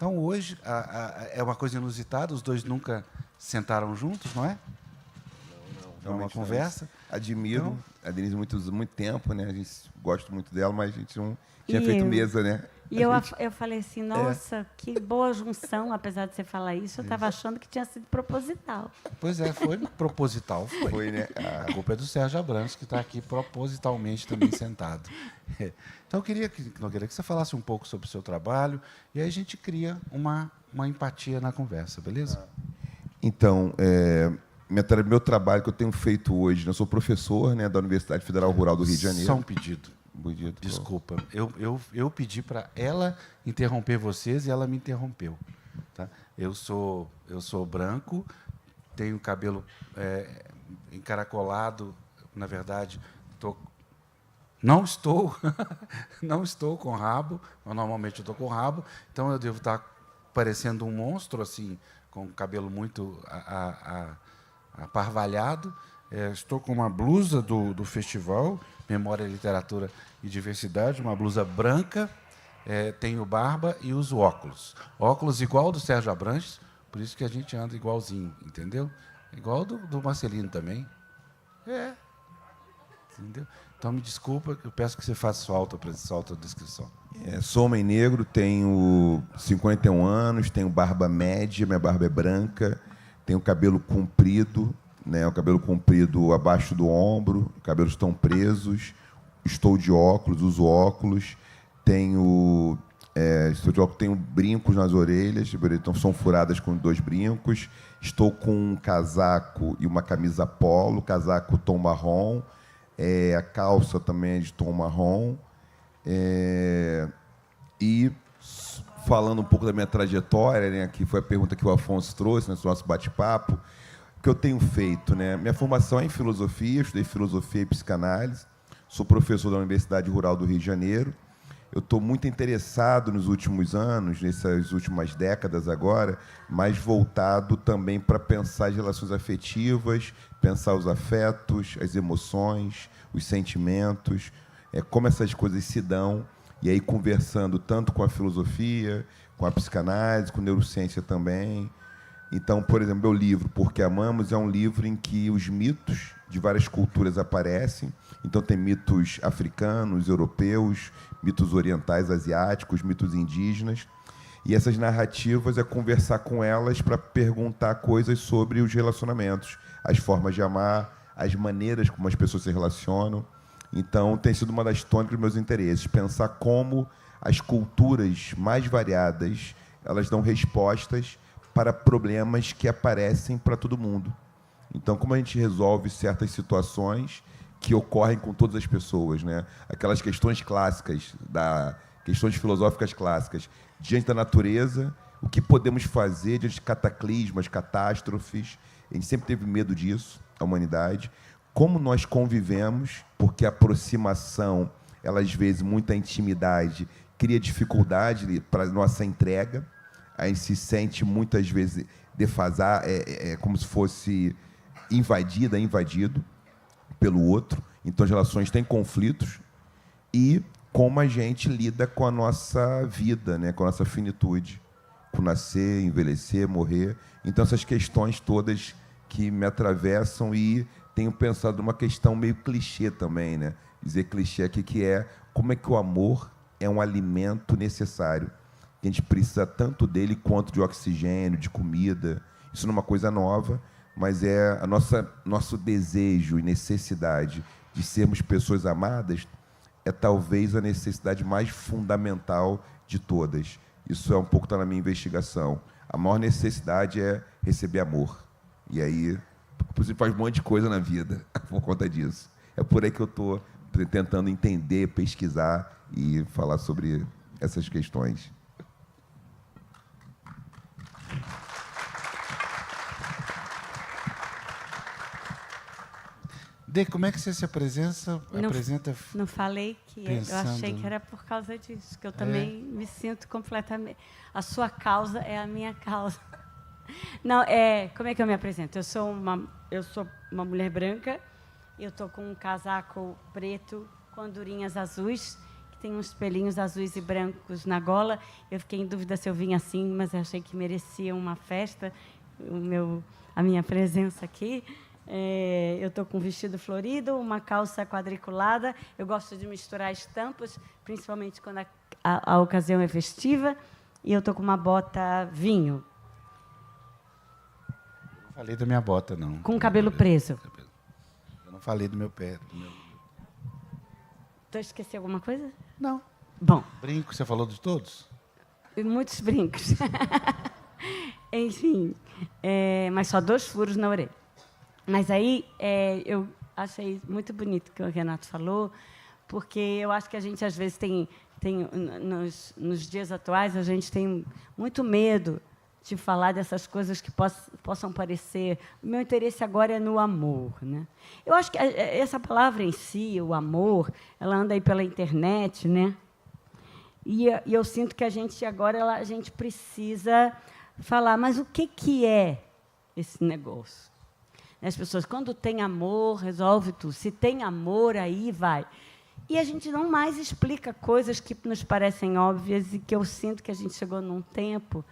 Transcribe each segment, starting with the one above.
Então, hoje, é uma coisa inusitada, os dois nunca sentaram juntos, não é? Não é uma conversa. Admiro a Denise muito tempo, né? A gente gosta muito dela, mas a gente não tinha E feito eu? mesa, né? E eu falei assim, nossa, que boa junção, apesar de você falar isso, eu estava achando que tinha sido proposital. Pois é, foi proposital. Foi, né? A culpa é do Sérgio Abrams, que está aqui propositalmente também sentado. Então, eu queria que você falasse um pouco sobre o seu trabalho, e aí a gente cria uma empatia na conversa, beleza? Então, meu trabalho que eu tenho feito hoje, né? Eu sou professor, né, da Universidade Federal Rural do Rio de Janeiro. Só um pedido. Desculpa, eu pedi para ela interromper vocês e ela me interrompeu. Tá? Eu sou branco, tenho cabelo encaracolado, na verdade, não estou com rabo, normalmente eu estou com rabo, então eu devo estar parecendo um monstro, assim, com o cabelo muito aparvalhado. Estou com uma blusa do festival, Memória, Literatura e Diversidade, uma blusa branca, tenho barba e uso óculos. Óculos igual do Sérgio Abranches, por isso que a gente anda igualzinho, entendeu? Igual do Marcelino também. Entendeu? Então, me desculpa, eu peço que você faça sua autodescrição. Sou homem negro, tenho 51 anos, tenho barba média, minha barba é branca, tenho cabelo comprido, né, o cabelo comprido abaixo do ombro, cabelos estão presos, estou de óculos, uso óculos, tenho brincos nas orelhas, então são furadas com 2 brincos, estou com um casaco e uma camisa polo, casaco tom marrom, a calça também é de tom marrom, e falando um pouco da minha trajetória, né, que foi a pergunta que o Afonso trouxe nesse nosso bate-papo, que eu tenho feito, né? Minha formação é em filosofia, estudei filosofia e psicanálise, sou professor da Universidade Rural do Rio de Janeiro. Eu estou muito interessado nos últimos anos, nessas últimas décadas agora, mais voltado também para pensar as relações afetivas, pensar os afetos, as emoções, os sentimentos, como essas coisas se dão, e aí conversando tanto com a filosofia, com a psicanálise, com a neurociência também. Então, por exemplo, meu livro, Porque Amamos, é um livro em que os mitos de várias culturas aparecem. Então, tem mitos africanos, europeus, mitos orientais, asiáticos, mitos indígenas. E essas narrativas é conversar com elas para perguntar coisas sobre os relacionamentos, as formas de amar, as maneiras como as pessoas se relacionam. Então, tem sido uma das tônicas dos meus interesses, pensar como as culturas mais variadas elas dão respostas para problemas que aparecem para todo mundo. Então, como a gente resolve certas situações que ocorrem com todas as pessoas, né? Aquelas questões clássicas, questões filosóficas clássicas, diante da natureza, o que podemos fazer diante de cataclismas, catástrofes, a gente sempre teve medo disso, a humanidade, como nós convivemos, porque a aproximação, ela, às vezes, muita intimidade, cria dificuldade para a nossa entrega, a gente se sente, muitas vezes, defasar, como se fosse invadido pelo outro. Então, as relações têm conflitos. E como a gente lida com a nossa vida, né? Com a nossa finitude, com nascer, envelhecer, morrer. Então, essas questões todas que me atravessam, e tenho pensado numa questão meio clichê também, né? Dizer clichê aqui, que é como é que o amor é um alimento necessário. A gente precisa tanto dele quanto de oxigênio, de comida. Isso não é uma coisa nova, mas é nosso desejo e necessidade de sermos pessoas amadas, é talvez a necessidade mais fundamental de todas. Isso é um pouco, está na minha investigação. A maior necessidade é receber amor. E aí, você faz um monte de coisa na vida por conta disso. É por aí que eu estou tentando entender, pesquisar e falar sobre essas questões. Dê, como é que você se apresenta? Não falei que pensando... eu achei que era por causa disso, que eu também me sinto completamente... A sua causa é a minha causa. Não, como é que eu me apresento? Eu sou uma mulher branca, eu estou com um casaco preto com andorinhas azuis, que tem uns pelinhos azuis e brancos na gola. Eu fiquei em dúvida se eu vim assim, mas eu achei que merecia uma festa, a minha presença aqui. Eu estou com um vestido florido, uma calça quadriculada. Eu gosto de misturar estampas, principalmente quando a ocasião é festiva. E eu estou com uma bota vinho. Eu não falei da minha bota, não. Com o cabelo preso. Eu não falei do meu pé. Tu esqueci alguma coisa? Não. Bom. Brinco, você falou de todos? Muitos brincos. Enfim, mas só 2 furos na orelha. Mas aí eu achei muito bonito o que o Renato falou, porque eu acho que a gente, às vezes, nos dias atuais, a gente tem muito medo de falar dessas coisas que possam parecer... O meu interesse agora é no amor, né? Eu acho que essa palavra em si, o amor, ela anda aí pela internet, né? E eu sinto que a gente agora a gente precisa falar, mas o que é esse negócio? As pessoas, quando tem amor, resolve tudo. Se tem amor, aí vai. E a gente não mais explica coisas que nos parecem óbvias e que eu sinto que a gente chegou num tempo...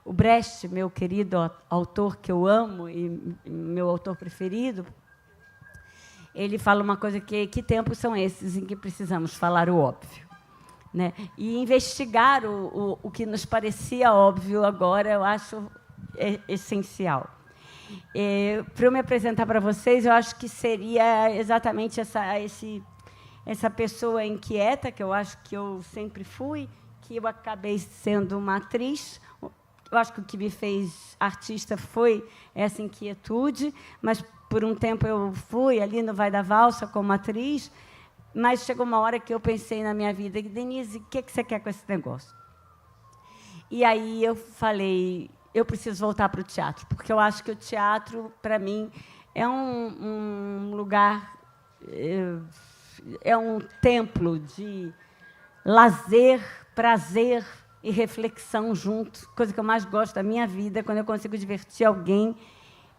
O Brecht, meu querido autor que eu amo e meu autor preferido, ele fala uma coisa que tempos são esses em que precisamos falar o óbvio, né? E investigar o que nos parecia óbvio agora, eu acho essencial. Para eu me apresentar para vocês, eu acho que seria exatamente essa pessoa inquieta, que eu acho que eu sempre fui, que eu acabei sendo uma atriz. Eu acho que o que me fez artista foi essa inquietude, mas, por um tempo, eu fui ali no Vai da Valsa como atriz, mas chegou uma hora que eu pensei na minha vida, Denise, o que você quer com esse negócio? E aí eu falei, eu preciso voltar para o teatro, porque eu acho que o teatro, para mim, é um lugar, é um templo de lazer, prazer e reflexão junto, coisa que eu mais gosto da minha vida, quando eu consigo divertir alguém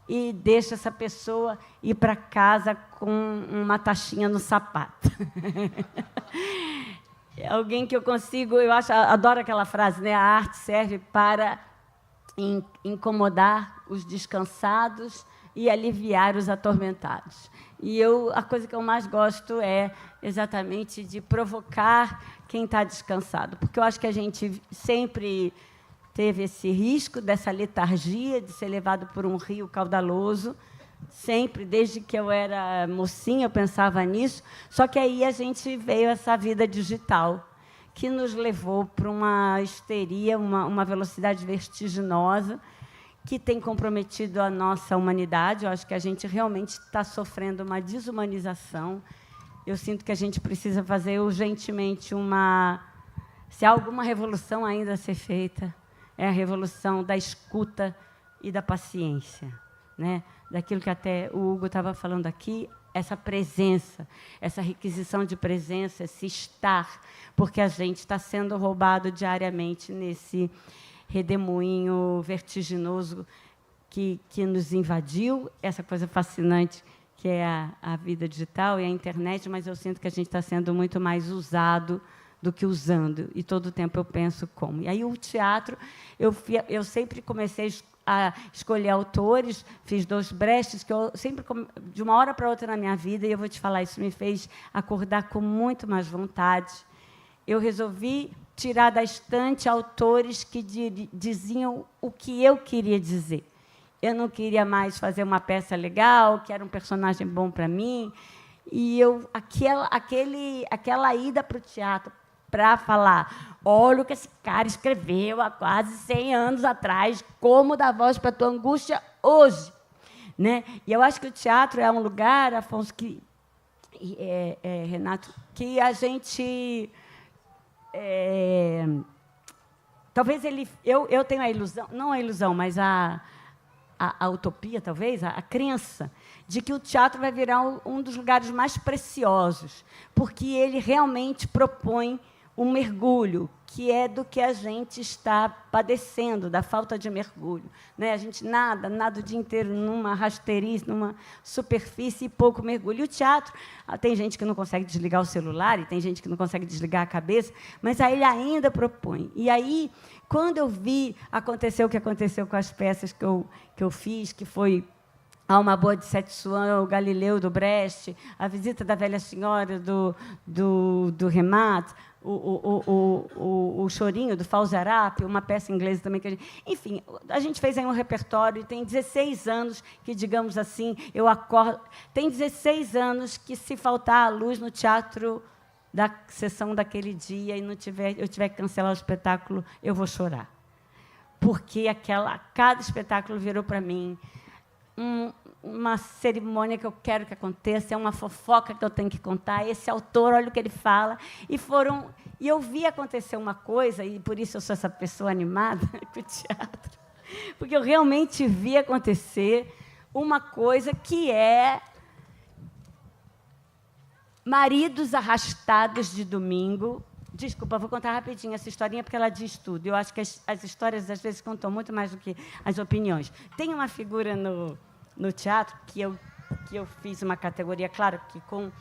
e deixo essa pessoa ir para casa com uma taxinha no sapato. É alguém que eu consigo, adoro aquela frase, né? A arte serve para incomodar os descansados e aliviar os atormentados. E a coisa que eu mais gosto é exatamente de provocar quem está descansado, porque eu acho que a gente sempre teve esse risco dessa letargia de ser levado por um rio caudaloso, sempre, desde que eu era mocinha, eu pensava nisso, só que aí a gente veio essa vida digital, que nos levou para uma histeria, uma velocidade vertiginosa, que tem comprometido a nossa humanidade. Eu acho que a gente realmente está sofrendo uma desumanização. Eu sinto que a gente precisa fazer urgentemente se há alguma revolução ainda a ser feita, é a revolução da escuta e da paciência, né? Daquilo que até o Hugo estava falando aqui, essa presença, essa requisição de presença, esse estar, porque a gente está sendo roubado diariamente nesse redemoinho vertiginoso que nos invadiu, essa coisa fascinante que é a vida digital e a internet, mas eu sinto que a gente está sendo muito mais usado do que usando, e todo o tempo eu penso como. E aí o teatro, eu sempre comecei a escolher autores, fiz 2 Brechts, que eu sempre, de uma hora para outra na minha vida, e eu vou te falar, isso me fez acordar com muito mais vontade. Eu resolvi tirar da estante autores que diziam o que eu queria dizer. Eu não queria mais fazer uma peça legal, que era um personagem bom para mim. E aquela ida para o teatro para falar, olha o que esse cara escreveu há quase 100 anos atrás, como dar voz para a tua angústia hoje. Né? E eu acho que o teatro é um lugar, Afonso, Renato, que a gente... talvez eu tenha a ilusão, não a ilusão, mas a utopia, talvez, a crença de que o teatro vai virar um dos lugares mais preciosos, porque ele realmente propõe o mergulho, que é do que a gente está padecendo, da falta de mergulho. Né? A gente nada o dia inteiro numa rasteirice, numa superfície e pouco mergulho. E o teatro, tem gente que não consegue desligar o celular e tem gente que não consegue desligar a cabeça, mas aí ele ainda propõe. E aí, quando eu vi acontecer o que aconteceu com as peças que eu fiz, que foi Alma Boa de Sete Swan, o Galileu do Brecht, A Visita da Velha Senhora do Remat, o Chorinho do Falzarap, uma peça inglesa também que enfim, a gente fez aí um repertório e tem 16 anos que, digamos assim, eu acordo, tem 16 anos que, se faltar a luz no teatro da sessão daquele dia e eu tiver que cancelar o espetáculo, eu vou chorar. Porque cada espetáculo virou para mim uma cerimônia que eu quero que aconteça, é uma fofoca que eu tenho que contar, esse autor, olha o que ele fala. E eu vi acontecer uma coisa, e por isso eu sou essa pessoa animada com o teatro, porque eu realmente vi acontecer uma coisa que é Maridos Arrastados de Domingo. Desculpa, vou contar rapidinho essa historinha, porque ela diz tudo. Eu acho que as histórias, às vezes, contam muito mais do que as opiniões. Tem uma figura no teatro que eu fiz uma categoria, claro, que com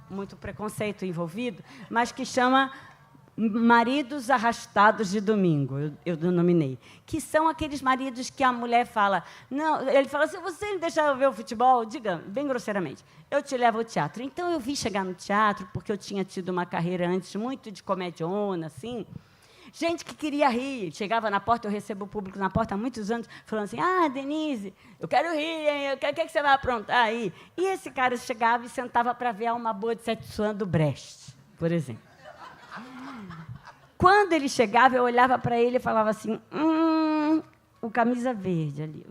muito preconceito envolvido, mas que chama Maridos Arrastados de Domingo, eu denominei. Que são aqueles maridos que a mulher fala... Não, ele fala assim, você me deixa eu ver o futebol? Diga, bem grosseiramente, eu te levo ao teatro. Então, eu vi chegar no teatro, porque eu tinha tido uma carreira antes muito de comediona, assim, gente que queria rir. Chegava na porta, eu recebo o público na porta há muitos anos, falando assim, Denise, eu quero rir, hein? O que você vai aprontar aí? E esse cara chegava e sentava para ver Alma Boa de Sete Swan do Brecht, por exemplo. Quando ele chegava, eu olhava para ele e falava assim, o camisa verde ali.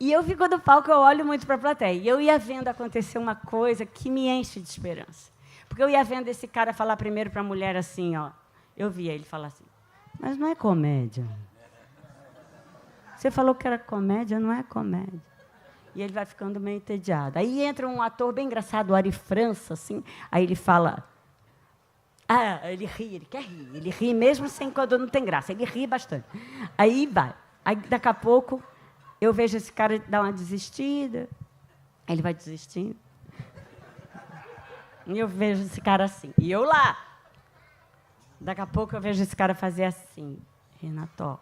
E eu fico do palco, eu olho muito para a plateia. E eu ia vendo acontecer uma coisa que me enche de esperança. Porque eu ia vendo esse cara falar primeiro para a mulher assim, ó. Eu via ele falar assim, mas não é comédia. Você falou que era comédia, não é comédia. E ele vai ficando meio entediado. Aí entra um ator bem engraçado, o Ari França, assim, aí ele fala... ele ri, ele quer rir. Ele ri mesmo sem quando não tem graça. Ele ri bastante. Aí vai. Aí, daqui a pouco, eu vejo esse cara dar uma desistida. Aí ele vai desistindo. E eu vejo esse cara assim. E eu lá. Daqui a pouco, eu vejo esse cara fazer assim. Renato.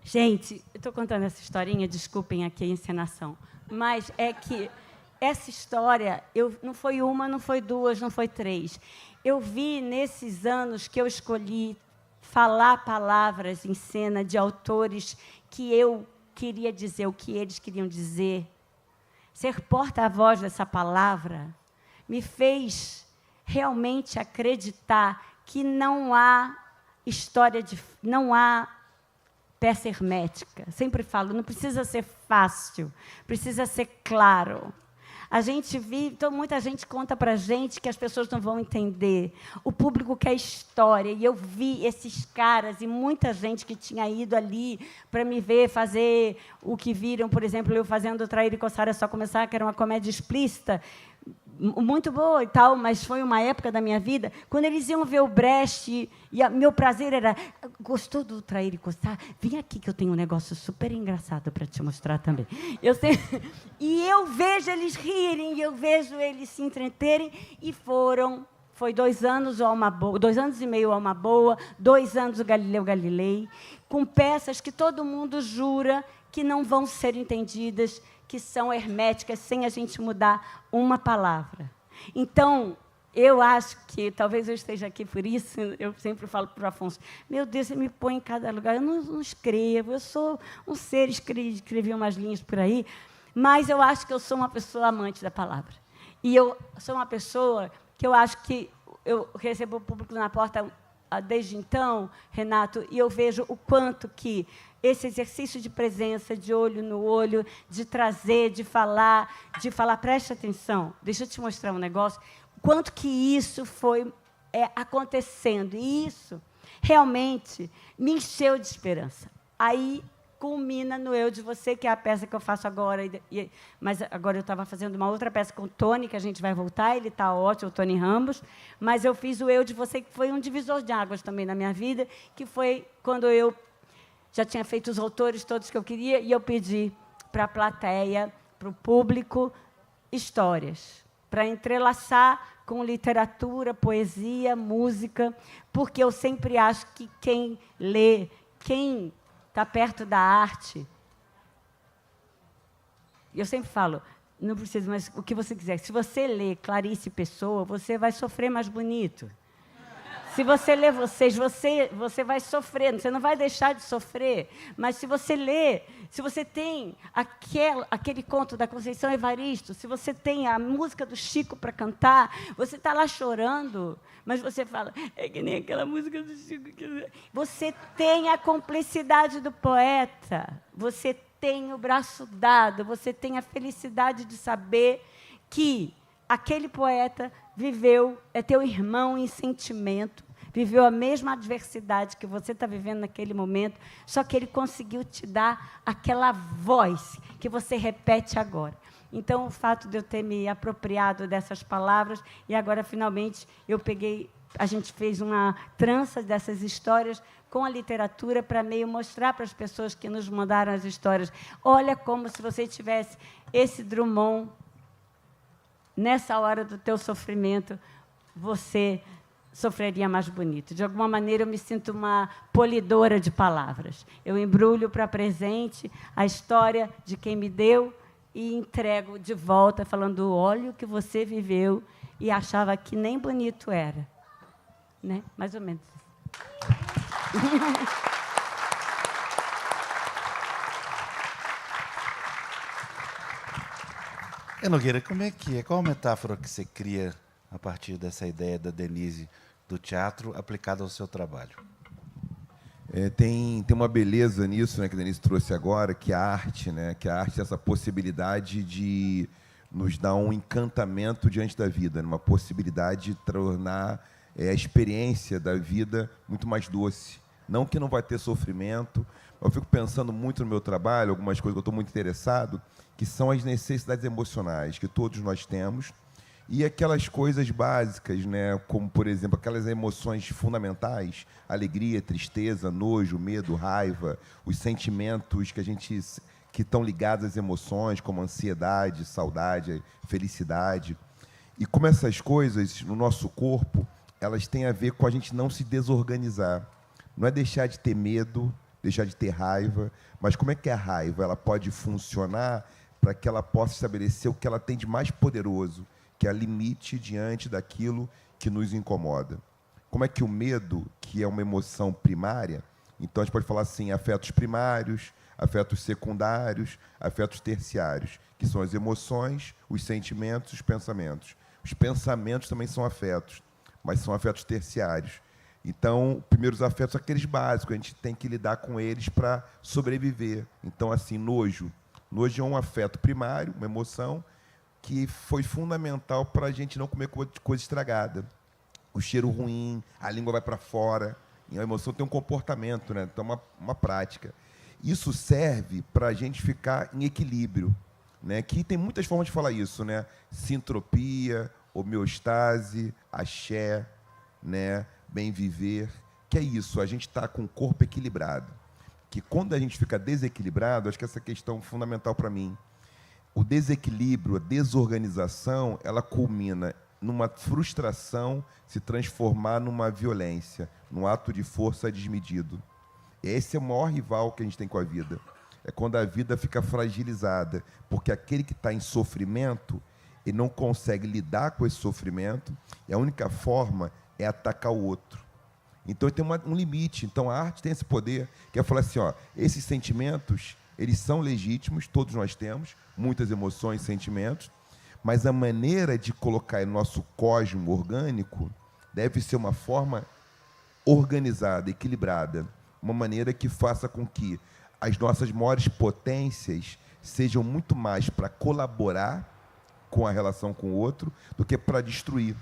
Gente, eu estou contando essa historinha, desculpem aqui a encenação, mas é que essa história não foi uma, não foi duas, não foi três. Eu vi, nesses anos que eu escolhi falar palavras em cena de autores que eu queria dizer o que eles queriam dizer, ser porta-voz dessa palavra, me fez realmente acreditar que não há não há peça hermética. Sempre falo, não precisa ser fácil, precisa ser claro. A gente vive, então, muita gente conta para a gente que as pessoas não vão entender. O público quer história. E eu vi esses caras e muita gente que tinha ido ali para me ver fazer o que viram, por exemplo, eu fazendo Trair e Coçar é Só Começar, que era uma comédia explícita, muito boa e tal, mas foi uma época da minha vida, quando eles iam ver o Brecht, e meu prazer era, gostou do Trair e Coçar? Vem aqui que eu tenho um negócio super engraçado para te mostrar também. E eu vejo eles rirem, e eu vejo eles se entreterem, e foi 2 anos o Alma Boa, 2 anos e meio o Alma Boa, 2 anos o Galileu Galilei, com peças que todo mundo jura que não vão ser entendidas, que são herméticas, sem a gente mudar uma palavra. Então, eu acho que, talvez eu esteja aqui por isso, eu sempre falo para o Afonso, meu Deus, você me põe em cada lugar, eu não escrevo, eu sou um ser, escrevi umas linhas por aí, mas eu acho que eu sou uma pessoa amante da palavra. E eu sou uma pessoa que eu acho que eu recebo o público na porta desde então, Renato, e eu vejo o quanto que esse exercício de presença, de olho no olho, de trazer, de falar, preste atenção, deixa eu te mostrar um negócio, quanto que isso foi acontecendo. E isso realmente me encheu de esperança. Aí culmina no Eu de Você, que é a peça que eu faço agora. Mas agora eu estava fazendo uma outra peça com o Tony, que a gente vai voltar, ele está ótimo, o Tony Ramos, mas eu fiz o Eu de Você, que foi um divisor de águas também na minha vida, que foi quando eu já tinha feito os autores todos que eu queria, e eu pedi para a plateia, para o público, histórias, para entrelaçar com literatura, poesia, música, porque eu sempre acho que quem lê, quem está perto da arte. Eu sempre falo, não precisa, mas o que você quiser. Se você lê Clarice Pessoa, você vai sofrer mais bonito. Se você lê vocês, você vai sofrer, você não vai deixar de sofrer. Mas se você lê, se você tem aquele conto da Conceição Evaristo, se você tem a música do Chico para cantar, você está lá chorando, mas você fala, é que nem aquela música do Chico. Você tem a cumplicidade do poeta, você tem o braço dado, você tem a felicidade de saber que aquele poeta viveu, é teu irmão em sentimento, viveu a mesma adversidade que você está vivendo naquele momento, só que ele conseguiu te dar aquela voz que você repete agora. Então, o fato de eu ter me apropriado dessas palavras, e agora, finalmente, a gente fez uma trança dessas histórias com a literatura para meio mostrar para as pessoas que nos mandaram as histórias. Olha como se você tivesse esse Drummond nessa hora do teu sofrimento, você sofreria mais bonito. De alguma maneira, eu me sinto uma polidora de palavras. Eu embrulho para presente a história de quem me deu e entrego de volta, falando, olha o que você viveu e achava que nem bonito era. Né? Mais ou menos. Nogueira, como é que é? Qual a metáfora que você cria a partir dessa ideia da Denise do teatro aplicada ao seu trabalho? Tem uma beleza nisso, né, que a Denise trouxe agora, que a arte, né, que a arte é essa possibilidade de nos dar um encantamento diante da vida, uma possibilidade de tornar a experiência da vida muito mais doce. Não que não vai ter sofrimento, eu fico pensando muito no meu trabalho, algumas coisas que eu estou muito interessado, que são as necessidades emocionais que todos nós temos, e aquelas coisas básicas, né, como, por exemplo, aquelas emoções fundamentais, alegria, tristeza, nojo, medo, raiva, os sentimentos que estão ligados às emoções, como ansiedade, saudade, felicidade. E como essas coisas, no nosso corpo, elas têm a ver com a gente não se desorganizar. Não é deixar de ter medo, deixar de ter raiva, mas como é que a raiva ela pode funcionar para que ela possa estabelecer o que ela tem de mais poderoso, que é a limite diante daquilo que nos incomoda. Como é que o medo, que é uma emoção primária, então a gente pode falar assim, afetos primários, afetos secundários, afetos terciários, que são as emoções, os sentimentos, os pensamentos. Os pensamentos também são afetos, mas são afetos terciários. Então, primeiros afetos são aqueles básicos, a gente tem que lidar com eles para sobreviver. Então, assim, nojo. Nojo é um afeto primário, uma emoção, que foi fundamental para a gente não comer coisa estragada. O cheiro ruim, a língua vai para fora. E a emoção tem um comportamento, né? Então, uma prática. Isso serve para a gente ficar em equilíbrio, né? Que tem muitas formas de falar isso, né? Sintropia, homeostase, axé, né? Bem viver, que é isso, a gente está com o corpo equilibrado. Que quando a gente fica desequilibrado, acho que essa questão é fundamental para mim. O desequilíbrio, a desorganização, ela culmina numa frustração se transformar numa violência, num ato de força desmedido. Esse é o maior rival que a gente tem com a vida. É quando a vida fica fragilizada, porque aquele que está em sofrimento, ele não consegue lidar com esse sofrimento, e a única forma é atacar o outro. Então, tem um limite. Então, a arte tem esse poder, que é falar assim, ó, esses sentimentos, eles são legítimos, todos nós temos, muitas emoções, sentimentos, mas a maneira de colocar no nosso cosmo orgânico deve ser uma forma organizada, equilibrada, uma maneira que faça com que as nossas maiores potências sejam muito mais para colaborar com a relação com o outro do que para destruir.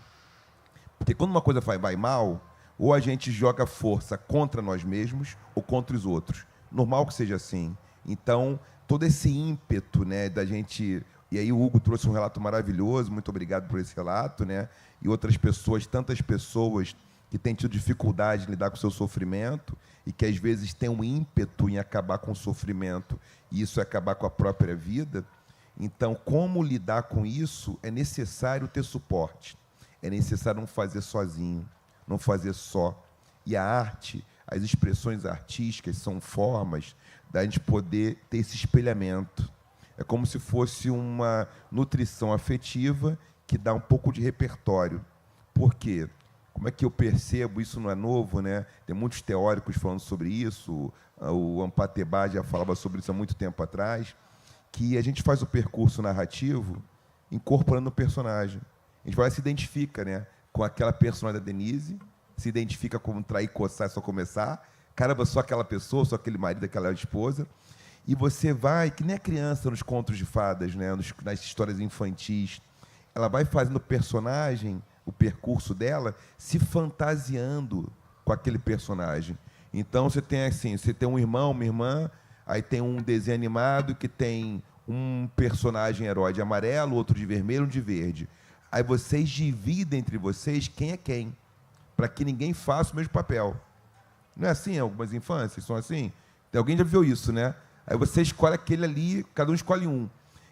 Porque quando uma coisa vai mal, ou a gente joga força contra nós mesmos ou contra os outros. Normal que seja assim. Então, todo esse ímpeto, né, da gente... E aí o Hugo trouxe um relato maravilhoso, muito obrigado por esse relato, né? E outras pessoas, tantas pessoas que têm tido dificuldade em lidar com o seu sofrimento e que, às vezes, têm um ímpeto em acabar com o sofrimento e isso é acabar com a própria vida. Então, como lidar com isso, é necessário ter suporte. É necessário não fazer sozinho, não fazer só. E a arte, as expressões artísticas são formas da gente poder ter esse espelhamento. É como se fosse uma nutrição afetiva que dá um pouco de repertório. Por quê? Como é que eu percebo? Isso não é novo, né? Tem muitos teóricos falando sobre isso. O Ampateba já falava sobre isso há muito tempo atrás, que a gente faz o percurso narrativo incorporando o personagem. A gente vai lá e se identifica, né, com aquela personagem da Denise, se identifica como trair, coçar, só começar. Caramba, sou aquela pessoa, sou aquele marido, aquela esposa. E você vai, que nem a criança nos contos de fadas, né, nas histórias infantis, ela vai fazendo o personagem, o percurso dela, se fantasiando com aquele personagem. Então, você tem assim, você tem um irmão, uma irmã, aí tem um desenho animado que tem um personagem herói de amarelo, outro de vermelho, um de verde. Aí vocês dividem entre vocês quem é quem, para que ninguém faça o mesmo papel. Não é assim? Algumas infâncias são assim? Alguém já viu isso, né? Aí você escolhe aquele ali, cada um escolhe um.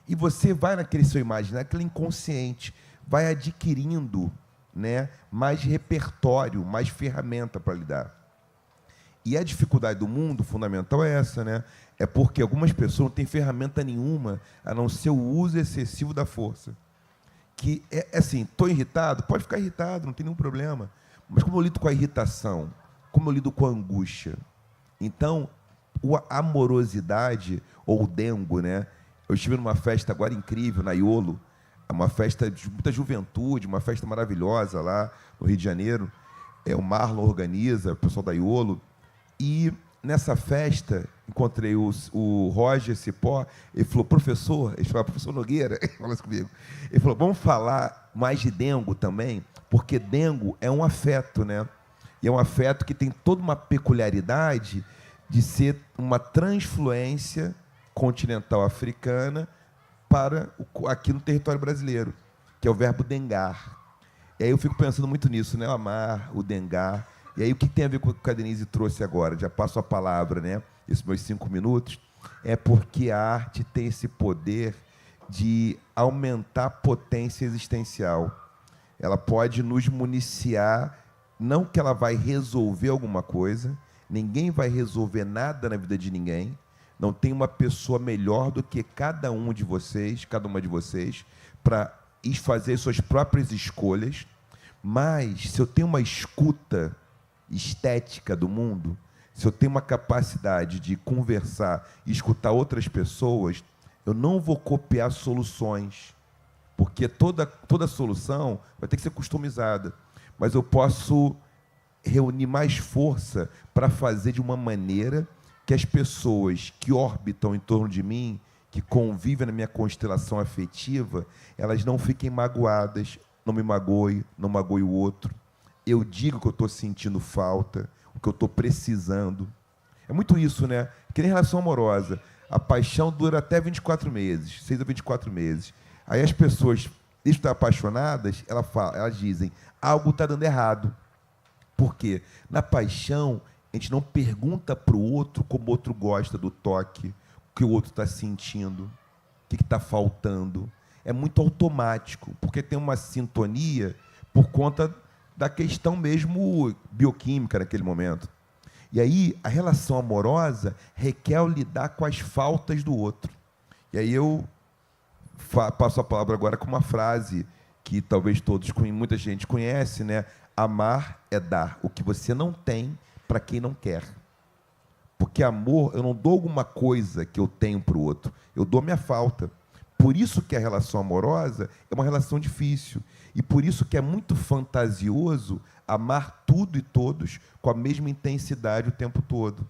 E você vai naquele seu imaginário, naquele inconsciente, vai adquirindo, né, mais repertório, mais ferramenta para lidar. E a dificuldade do mundo fundamental é essa, né? É porque algumas pessoas não têm ferramenta nenhuma a não ser o uso excessivo da força. Que é assim, estou irritado? Pode ficar irritado, não tem nenhum problema. Mas como eu lido com a irritação? Como eu lido com a angústia? Então, a amorosidade, ou o dengo, né? Eu estive numa festa agora incrível, na Iolo, uma festa de muita juventude, uma festa maravilhosa lá no Rio de Janeiro. O Marlon organiza, o pessoal da Iolo. E nessa festa, encontrei o Roger Cipó, ele falou, professor, ele falou, professor Nogueira, ele falou isso comigo. Ele falou, vamos falar mais de dengo também, porque dengo é um afeto, né? E é um afeto que tem toda uma peculiaridade de ser uma transfluência continental africana para aqui no território brasileiro, que é o verbo dengar. E aí eu fico pensando muito nisso, né? O amar, o dengar. E aí o que tem a ver com o que a Denise trouxe agora? Já passo a palavra, né? Esses meus 5 minutos. É porque a arte tem esse poder de aumentar a potência existencial. Ela pode nos municiar, não que ela vai resolver alguma coisa, ninguém vai resolver nada na vida de ninguém, não tem uma pessoa melhor do que cada um de vocês, cada uma de vocês, para fazer suas próprias escolhas, mas se eu tenho uma escuta estética do mundo, se eu tenho uma capacidade de conversar e escutar outras pessoas, eu não vou copiar soluções, porque toda solução vai ter que ser customizada, mas eu posso reunir mais força para fazer de uma maneira que as pessoas que orbitam em torno de mim, que convivem na minha constelação afetiva, elas não fiquem magoadas, não me magoe, não magoe o outro. Eu digo que eu estou sentindo falta, o que eu estou precisando. É muito isso, né? Que nem relação amorosa. A paixão dura até 24 meses, 6 a 24 meses. Aí as pessoas, estão apaixonadas, elas dizem, algo está dando errado. Por quê? Na paixão, a gente não pergunta para o outro como o outro gosta do toque, o que o outro está sentindo, o que está faltando. É muito automático, porque tem uma sintonia por conta da questão mesmo bioquímica naquele momento. E aí, a relação amorosa requer lidar com as faltas do outro. E aí eu passo a palavra agora com uma frase que talvez muita gente conhece, né? Amar é dar o que você não tem para quem não quer. Porque amor, eu não dou alguma coisa que eu tenho para o outro, eu dou minha falta. Por isso que a relação amorosa é uma relação difícil. E por isso que é muito fantasioso amar tudo e todos com a mesma intensidade o tempo todo.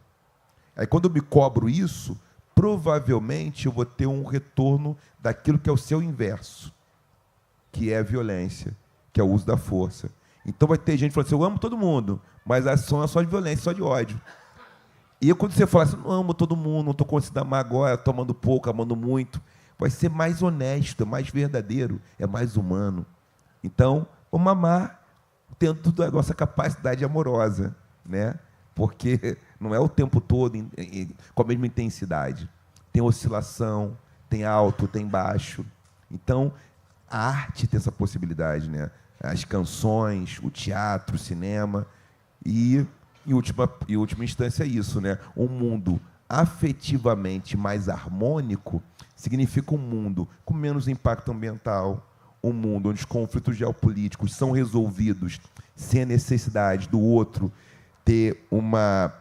Aí, quando eu me cobro isso, provavelmente eu vou ter um retorno daquilo que é o seu inverso, que é a violência, que é o uso da força. Então vai ter gente falando assim, eu amo todo mundo, mas a ação é só de violência, só de ódio. E quando você fala assim, não amo todo mundo, não estou conseguindo amar agora, estou amando pouco, amando muito, vai ser mais honesto, é mais verdadeiro, é mais humano. Então, vamos amar tendo a nossa capacidade amorosa, né? Porque não é o tempo todo com a mesma intensidade. Tem oscilação, tem alto, tem baixo. Então, a arte tem essa possibilidade, né? As canções, o teatro, o cinema. E, em última instância, é isso, né? Um mundo afetivamente mais harmônico significa um mundo com menos impacto ambiental, um mundo onde os conflitos geopolíticos são resolvidos sem a necessidade do outro ter uma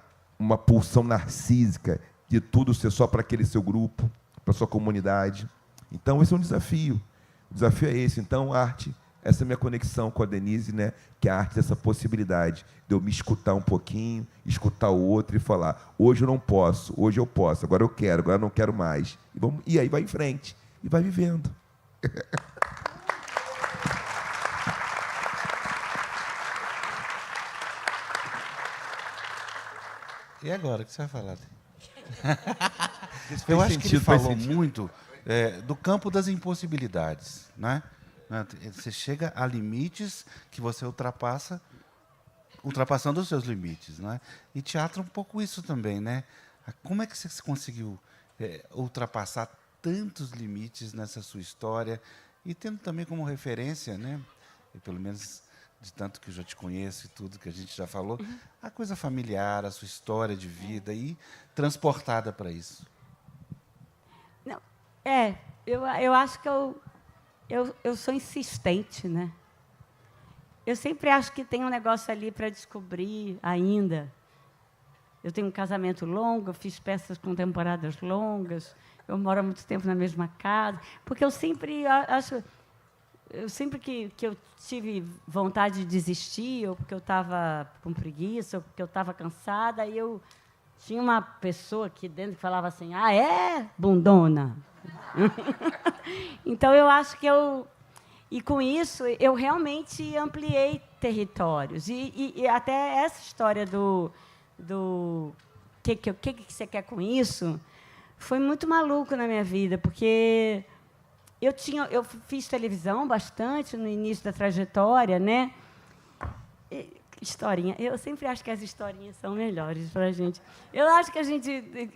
pulsão narcísica de tudo ser só para aquele seu grupo, para a sua comunidade. Então, esse é um desafio. O desafio é esse. Então, arte, essa é a minha conexão com a Denise, né? Que a arte é essa possibilidade de eu me escutar um pouquinho, escutar o outro e falar, hoje eu não posso, hoje eu posso, agora eu quero, agora eu não quero mais. E aí vai em frente, e vai vivendo. E agora, o que você vai falar? Eu acho que ele falou muito do campo das impossibilidades, né? Você chega a limites que você ultrapassando os seus limites, né? E teatro é um pouco isso também, né? Como é que você conseguiu ultrapassar tantos limites nessa sua história e tendo também como referência, né? E pelo menos de tanto que eu já te conheço e tudo que a gente já falou, a coisa familiar, a sua história de vida e transportada para isso. Não, eu acho que eu sou insistente, né? Eu sempre acho que tem um negócio ali para descobrir ainda. Eu tenho um casamento longo, eu fiz peças com temporadas longas, eu moro há muito tempo na mesma casa, porque eu sempre acho... sempre que eu tive vontade de desistir, ou porque eu estava com preguiça, ou porque eu estava cansada, e eu tinha uma pessoa aqui dentro que falava assim, bundona? Então, eu acho que e com isso, eu realmente ampliei territórios. E até essa história do que você quer com isso, foi muito maluco na minha vida, porque... Eu fiz televisão bastante no início da trajetória, né? Historinha. Eu sempre acho que as historinhas são melhores para a gente. Eu acho que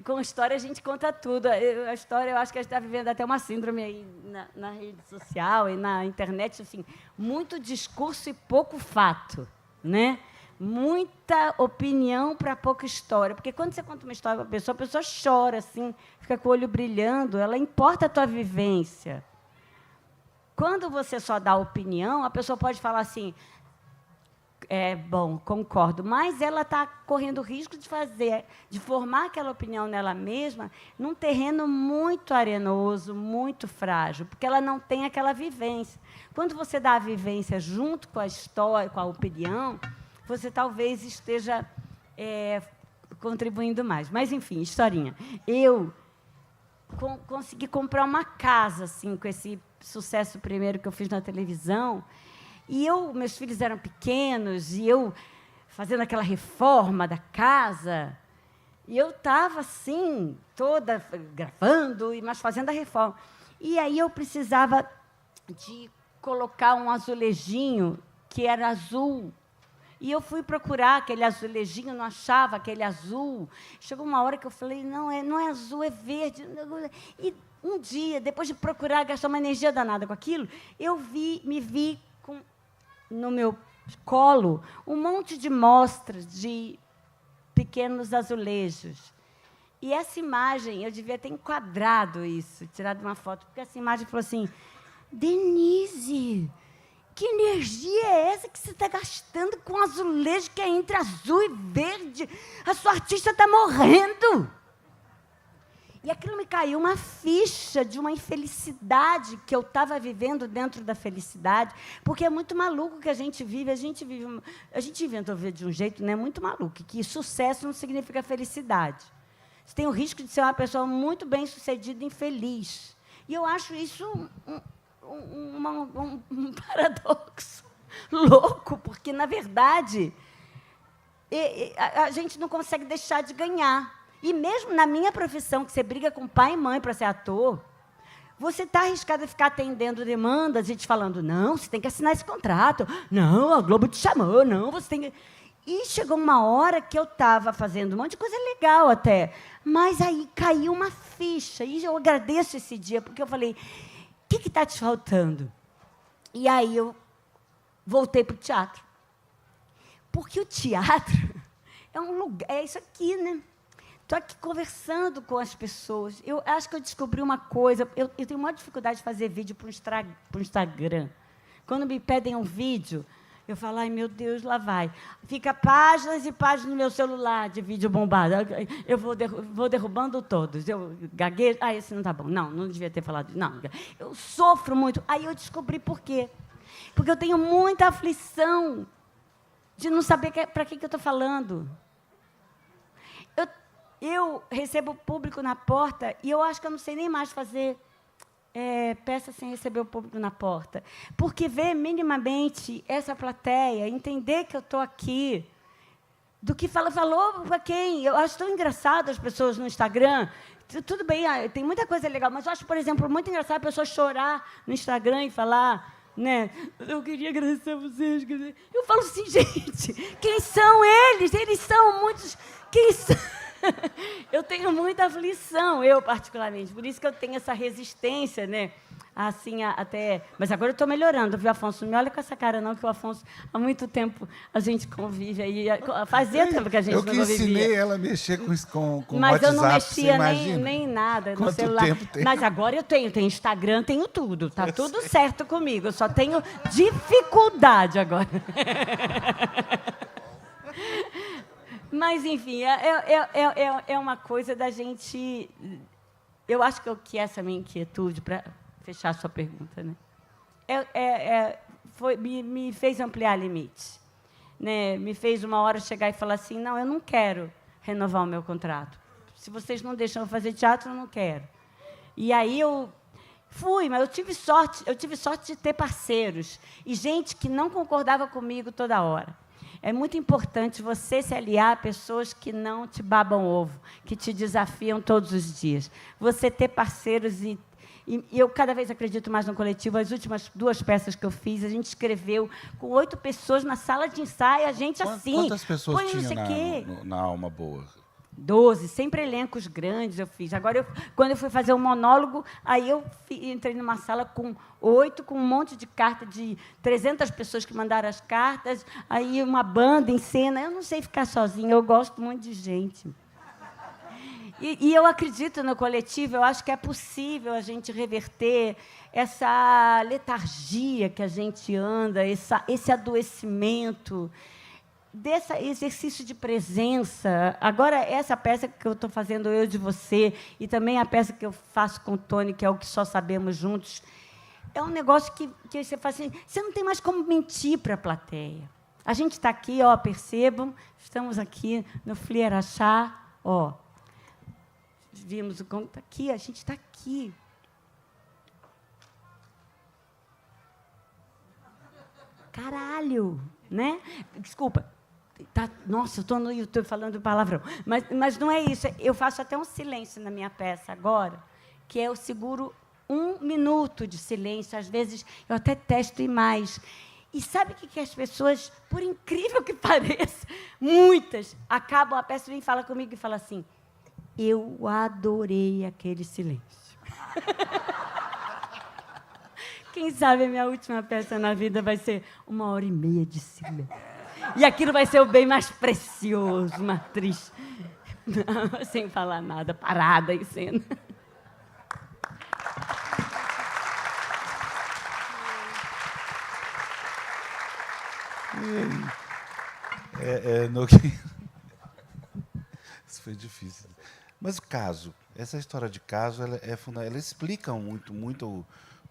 com história, a gente conta tudo. A história, eu acho que a gente está vivendo até uma síndrome aí na rede social e na internet, assim, muito discurso e pouco fato, né? Muita opinião para pouca história. Porque quando você conta uma história para a pessoa chora, assim, fica com o olho brilhando, ela importa a tua vivência. Quando você só dá opinião, a pessoa pode falar assim, bom, concordo, mas ela está correndo o risco de formar aquela opinião nela mesma num terreno muito arenoso, muito frágil, porque ela não tem aquela vivência. Quando você dá a vivência junto com a história, com a opinião, você talvez esteja contribuindo mais. Mas, enfim, historinha. Eu consegui comprar uma casa, assim, com esse sucesso primeiro que eu fiz na televisão. E meus filhos eram pequenos, e eu fazendo aquela reforma da casa. E eu estava, assim, toda gravando, mas fazendo a reforma. E aí eu precisava de colocar um azulejinho que era azul. E eu fui procurar aquele azulejinho, não achava aquele azul. Chegou uma hora que eu falei, não é azul, é verde. E um dia, depois de procurar, gastar uma energia danada com aquilo, eu me vi no meu colo um monte de mostras de pequenos azulejos. E essa imagem, eu devia ter enquadrado isso, tirado uma foto, porque essa imagem falou assim, Denise... que energia é essa que você está gastando com azulejo que é entre azul e verde? A sua artista está morrendo. E aquilo me caiu uma ficha de uma infelicidade que eu estava vivendo dentro da felicidade, porque é muito maluco que a gente vive. A gente inventou viver de um jeito, né, muito maluco, que sucesso não significa felicidade. Você tem o risco de ser uma pessoa muito bem-sucedida e infeliz. E eu acho isso um paradoxo. louco, porque, na verdade, a gente não consegue deixar de ganhar. E mesmo na minha profissão, que você briga com pai e mãe para ser ator, você está arriscado a ficar atendendo demandas e te falando, não, você tem que assinar esse contrato, não, a Globo te chamou, não, você tem que... E chegou uma hora que eu estava fazendo um monte de coisa legal até, mas aí caiu uma ficha, e eu agradeço esse dia, porque eu falei, o que está te faltando? E aí eu voltei para o teatro. Porque o teatro é um lugar, é isso aqui, né? Estou aqui conversando com as pessoas. Eu acho que eu descobri uma coisa. Eu tenho maior dificuldade de fazer vídeo para o Instagram. Quando me pedem um vídeo, eu falo, ai, meu Deus, lá vai. Fica páginas e páginas no meu celular de vídeo bombado. Eu vou derrubando todos. Eu gaguejo. Ah, esse não está bom. Não devia ter falado. Não, eu sofro muito. Aí eu descobri por quê. Porque eu tenho muita aflição de não saber para que eu estou falando. Eu recebo o público na porta e eu acho que eu não sei nem mais fazer peça sem receber o público na porta. Porque ver minimamente essa plateia, entender que eu estou aqui, do que falou para quem? Eu acho tão engraçado as pessoas no Instagram. Tudo bem, tem muita coisa legal, mas eu acho, por exemplo, muito engraçado a pessoa chorar no Instagram e falar... Né? Eu queria agradecer a vocês. Eu falo assim, gente, quem são eles? Eles são muitos... Quem são? Eu tenho muita aflição, eu particularmente. Por isso que eu tenho essa resistência, né? Assim, até... Mas agora eu estou melhorando, viu, Afonso? Não me olha com essa cara, não, que o Afonso, há muito tempo, a gente convive aí. Fazia tempo que a gente não convivia. Eu que ensinei ela a mexer com mas WhatsApp, eu não mexia nem nada no celular. Tempo tem? Mas agora eu tenho Instagram, tenho tudo. Tá tudo certo comigo. Eu só tenho dificuldade agora. Mas, enfim, é uma coisa da gente... Eu acho que essa é a minha inquietude, para fechar a sua pergunta, né? Me fez ampliar limites. Né? Me fez, uma hora, chegar e falar assim, não, eu não quero renovar o meu contrato. Se vocês não deixam eu fazer teatro, eu não quero. E aí eu fui, mas eu tive sorte de ter parceiros e gente que não concordava comigo toda hora. É muito importante você se aliar a pessoas que não te babam ovo, que te desafiam todos os dias. Você ter parceiros e eu cada vez acredito mais no coletivo. As últimas 2 peças que eu fiz, a gente escreveu com 8 pessoas na sala de ensaio, a gente assim... Quantas pessoas tinham na Alma Boa? 12, sempre elencos grandes eu fiz. Agora, quando eu fui fazer um monólogo, aí eu entrei numa sala com 8, com um monte de carta de 300 pessoas que mandaram as cartas, aí uma banda em cena. Eu não sei ficar sozinha, eu gosto muito de gente. E eu acredito no coletivo, eu acho que é possível a gente reverter essa letargia que a gente anda, esse adoecimento, desse exercício de presença. Agora, essa peça que eu estou fazendo, Eu de Você, e também a peça que eu faço com o Tony, que é O Que Só Sabemos Juntos, é um negócio que você faz assim, você não tem mais como mentir para a plateia. A gente está aqui, percebam, estamos aqui no Flieraxá, vimos o como está aqui, a gente está aqui. Caralho, né? Desculpa. Nossa, eu estou no YouTube falando palavrão. Mas não é isso. Eu faço até um silêncio na minha peça agora, que eu seguro 1 minuto de silêncio. Às vezes, eu até testo e mais. E sabe o que as pessoas, por incrível que pareça, muitas, acabam a peça, vem e fala comigo e fala assim, eu adorei aquele silêncio. Quem sabe a minha última peça na vida vai ser 1h30 de silêncio. E aquilo vai ser o bem mais precioso, uma atriz, sem falar nada, parada em cena. Isso foi difícil. Mas o caso, essa história de caso, ela explica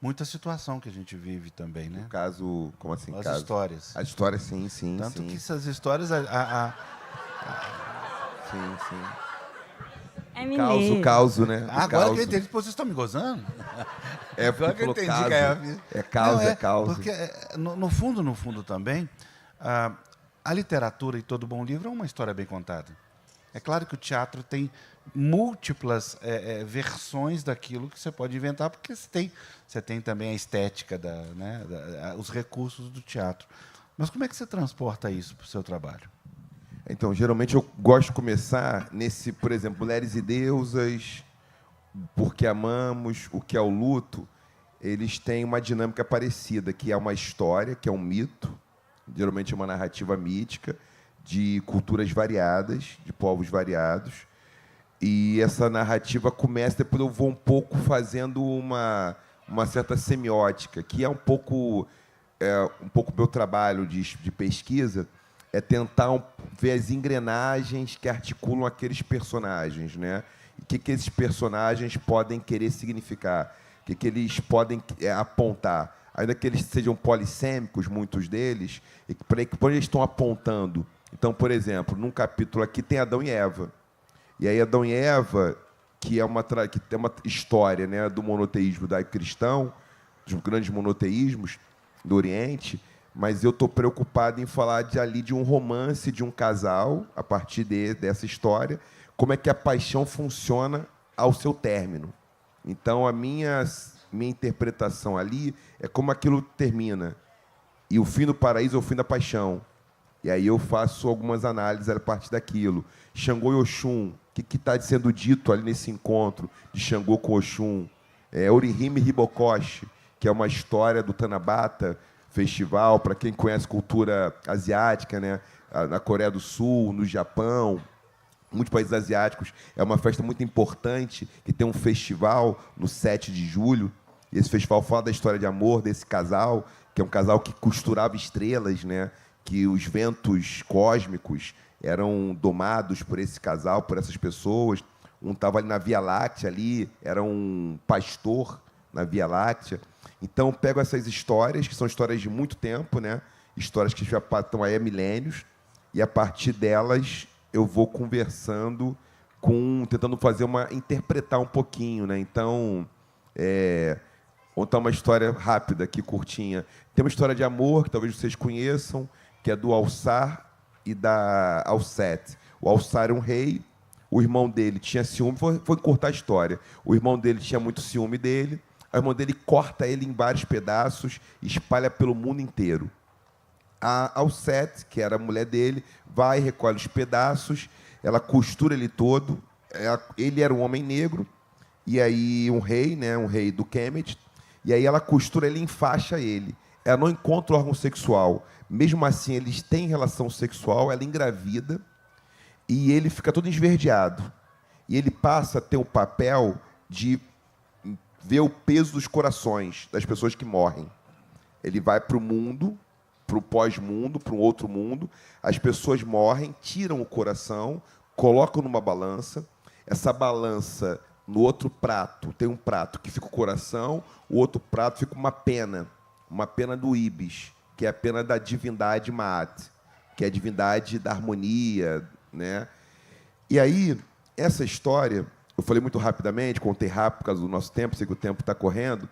muita situação que a gente vive também, né? O caso, como assim? As caso? histórias. As histórias, sim. Tanto que essas histórias... Sim. É mineiro. O causo, né? Agora que eu entendi. Pô, vocês estão me gozando? Agora que eu entendi causo. que É causa, é causa. Porque, no fundo também, a literatura e todo bom livro é uma história bem contada. É claro que o teatro tem múltiplas versões daquilo que você pode inventar, porque você tem também a estética, os recursos do teatro. Mas como é que você transporta isso para o seu trabalho? Então, geralmente, eu gosto de começar nesse, por exemplo, Mulheres e Deusas, Porque Amamos, O que é o Luto. Eles têm uma dinâmica parecida, que é uma história, que é um mito, geralmente é uma narrativa mítica, de culturas variadas, de povos variados. E essa narrativa começa, depois eu vou um pouco fazendo uma certa semiótica, que é um pouco meu trabalho de pesquisa, é tentar ver as engrenagens que articulam aqueles personagens, né? O que esses personagens podem querer significar, o que eles podem apontar. Ainda que eles sejam polissêmicos, muitos deles, e para onde eles estão apontando. Então, por exemplo, num capítulo aqui tem Adão e Eva. E aí Adão e Eva, que tem uma história, né, do monoteísmo judaico-cristão, dos grandes monoteísmos do Oriente, mas eu estou preocupado em falar de um romance de um casal, a partir dessa história, como é que a paixão funciona ao seu término. Então, a minha interpretação ali é como aquilo termina. E o fim do paraíso é o fim da paixão. E aí eu faço algumas análises a partir daquilo. Xangô e Oxum, o que está sendo dito ali nesse encontro de Xangô com Oxum? Orihime Hibokoshi, que é uma história do Tanabata Festival, para quem conhece cultura asiática, né? Na Coreia do Sul, no Japão, muitos países asiáticos. É uma festa muito importante, que tem um festival no 7 de julho. E esse festival fala da história de amor desse casal, que é um casal que costurava estrelas, né? Que os ventos cósmicos eram domados por esse casal, por essas pessoas. Um estava ali na Via Láctea, era um pastor na Via Láctea. Então, eu pego essas histórias, que são histórias de muito tempo, né? Histórias que já estão aí há milênios, e, a partir delas, eu vou conversando, tentando interpretar um pouquinho, né? Então, vou contar uma história rápida aqui, curtinha. Tem uma história de amor, que talvez vocês conheçam, que é do Alçar e da Alcete. O Alçar era um rei, o irmão dele tinha ciúme, foi cortar a história. O irmão dele tinha muito ciúme dele, o irmão dele corta ele em vários pedaços e espalha pelo mundo inteiro. A Alcete, que era a mulher dele, vai, recolhe os pedaços, ela costura ele todo. Ele era um homem negro, e aí um rei, né, um rei do Kemet, e aí ela costura ele, enfaixa ele. Ela não encontra o órgão sexual. Mesmo assim, eles têm relação sexual, ela engravida, e ele fica todo esverdeado. E ele passa a ter o papel de ver o peso dos corações das pessoas que morrem. Ele vai para o mundo, para o pós-mundo, para um outro mundo. As pessoas morrem, tiram o coração, colocam numa balança. Essa balança, no outro prato, tem um prato que fica o coração, o outro prato fica uma pena do Ibis, que é a pena da divindade Maat, que é a divindade da harmonia, né? E aí, essa história, eu falei muito rapidamente, contei rápido por causa do nosso tempo, sei que o tempo está correndo,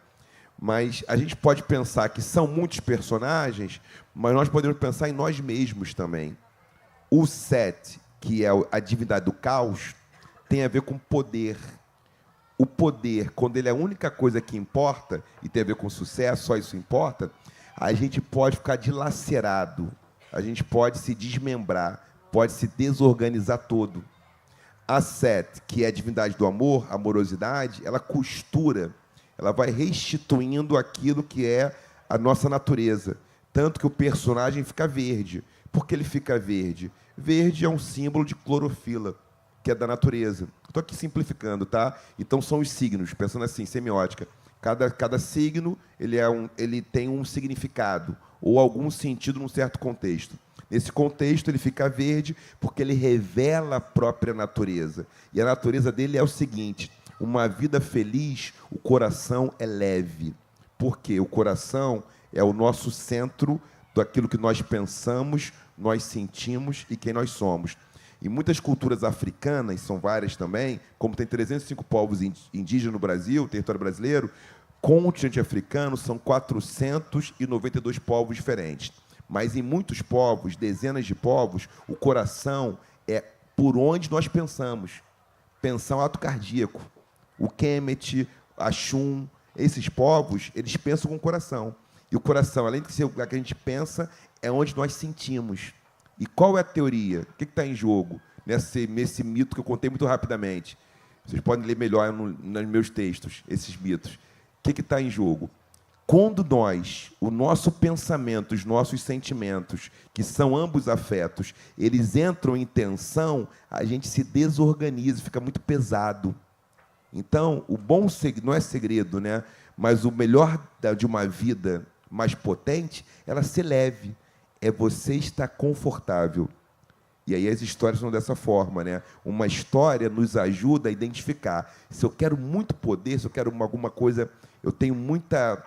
mas a gente pode pensar que são muitos personagens, mas nós podemos pensar em nós mesmos também. O Set, que é a divindade do caos, tem a ver com poder. O poder, quando ele é a única coisa que importa, e tem a ver com sucesso, só isso importa, a gente pode ficar dilacerado, a gente pode se desmembrar, pode se desorganizar todo. A Set, que é a divindade do amor, amorosidade, ela costura, ela vai restituindo aquilo que é a nossa natureza. Tanto que o personagem fica verde. Por que ele fica verde? Verde é um símbolo de clorofila, que é da natureza. Estou aqui simplificando, tá? Então, são os signos, pensando assim, semiótica. Cada signo ele tem um significado, ou algum sentido num certo contexto. Nesse contexto, ele fica verde porque ele revela a própria natureza. E a natureza dele é o seguinte: uma vida feliz, o coração é leve. Por quê? O coração é o nosso centro daquilo que nós pensamos, nós sentimos e quem nós somos. Em muitas culturas africanas, são várias também, como tem 305 povos indígenas no Brasil, território brasileiro, continente africano são 492 povos diferentes. Mas em muitos povos, dezenas de povos, o coração é por onde nós pensamos. Pensar um ato cardíaco. O Kemet, Axum, esses povos, eles pensam com o coração. E o coração, além de ser o lugar que a gente pensa, é onde nós sentimos. E qual é a teoria? O que está em jogo nesse mito que eu contei muito rapidamente? Vocês podem ler melhor nos meus textos, esses mitos. O que está em jogo? Quando nós, o nosso pensamento, os nossos sentimentos, que são ambos afetos, eles entram em tensão, a gente se desorganiza, fica muito pesado. Então, o bom segredo, não é segredo, né? Mas o melhor de uma vida mais potente, ela ser leve. É você estar confortável. E aí as histórias são dessa forma, né? Uma história nos ajuda a identificar. Se eu quero muito poder, se eu quero alguma coisa, eu tenho muita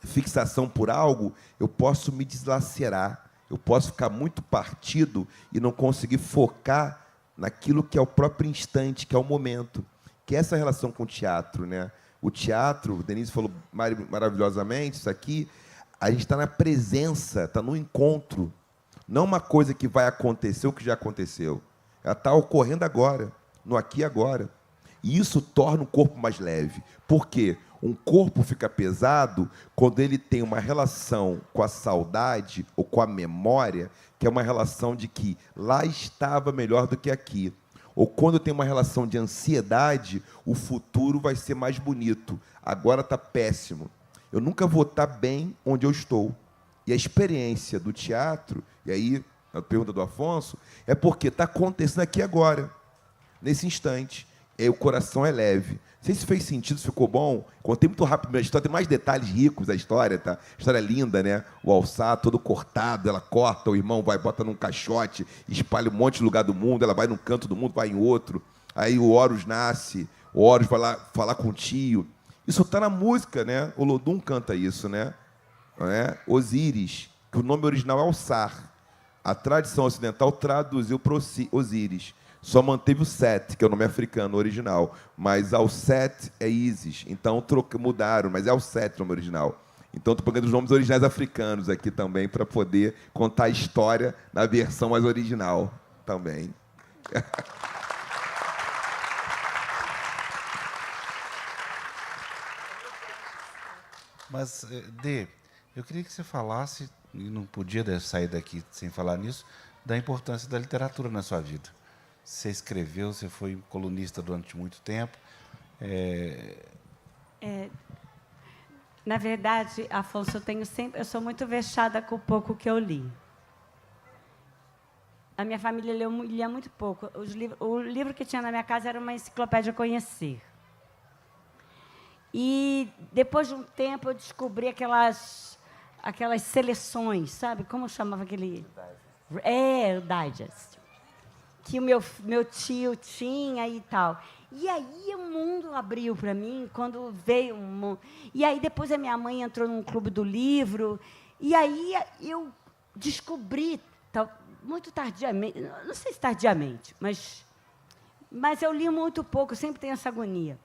fixação por algo, eu posso me deslacerar, eu posso ficar muito partido e não conseguir focar naquilo que é o próprio instante, que é o momento, que é essa relação com o teatro, né? O teatro, o Denise falou maravilhosamente isso aqui, a gente está na presença, está no encontro, não uma coisa que vai acontecer ou que já aconteceu, ela está ocorrendo agora, no aqui e agora, e isso torna o corpo mais leve. Por quê? Um corpo fica pesado quando ele tem uma relação com a saudade ou com a memória, que é uma relação de que lá estava melhor do que aqui. Ou quando tem uma relação de ansiedade, o futuro vai ser mais bonito. Agora está péssimo. Eu nunca vou estar bem onde eu estou. E a experiência do teatro, e aí a pergunta do Afonso, é porque está acontecendo aqui agora, nesse instante. E aí o coração é leve. Não sei se fez sentido, se ficou bom. Contei muito rápido a minha história, tem mais detalhes ricos da história, tá? História linda, né? O alçar todo cortado, ela corta, o irmão vai, bota num caixote, espalha um monte de lugar do mundo, ela vai num canto do mundo, vai em outro. Aí o Horus nasce, o Horus vai lá falar com o tio. Isso está na música, né? O Lodum canta isso, né? Osíris, que o nome original é Alçar. A tradição ocidental traduziu para Osíris. Só manteve o Set, que é o nome africano original, mas Alset é Isis. Então mudaram, mas é Alset o nome original. Então estou pegando os nomes originais africanos aqui também para poder contar a história na versão mais original também. Mas, Dê, eu queria que você falasse, e não podia sair daqui sem falar nisso, da importância da literatura na sua vida. Você escreveu, você foi colunista durante muito tempo. Na verdade, Afonso, eu sou muito vexada com o pouco que eu li. A minha família lia muito pouco. O livro que tinha na minha casa era uma enciclopédia Conhecer. E, depois de um tempo, eu descobri aquelas seleções, sabe? Como chamava aquele... o Digest. Que o meu tio tinha e tal. E aí o mundo abriu para mim quando veio um mundo. E aí depois a minha mãe entrou num clube do livro. E aí eu descobri, muito tardiamente, não sei se tardiamente, mas eu li muito pouco, eu sempre tenho essa agonia.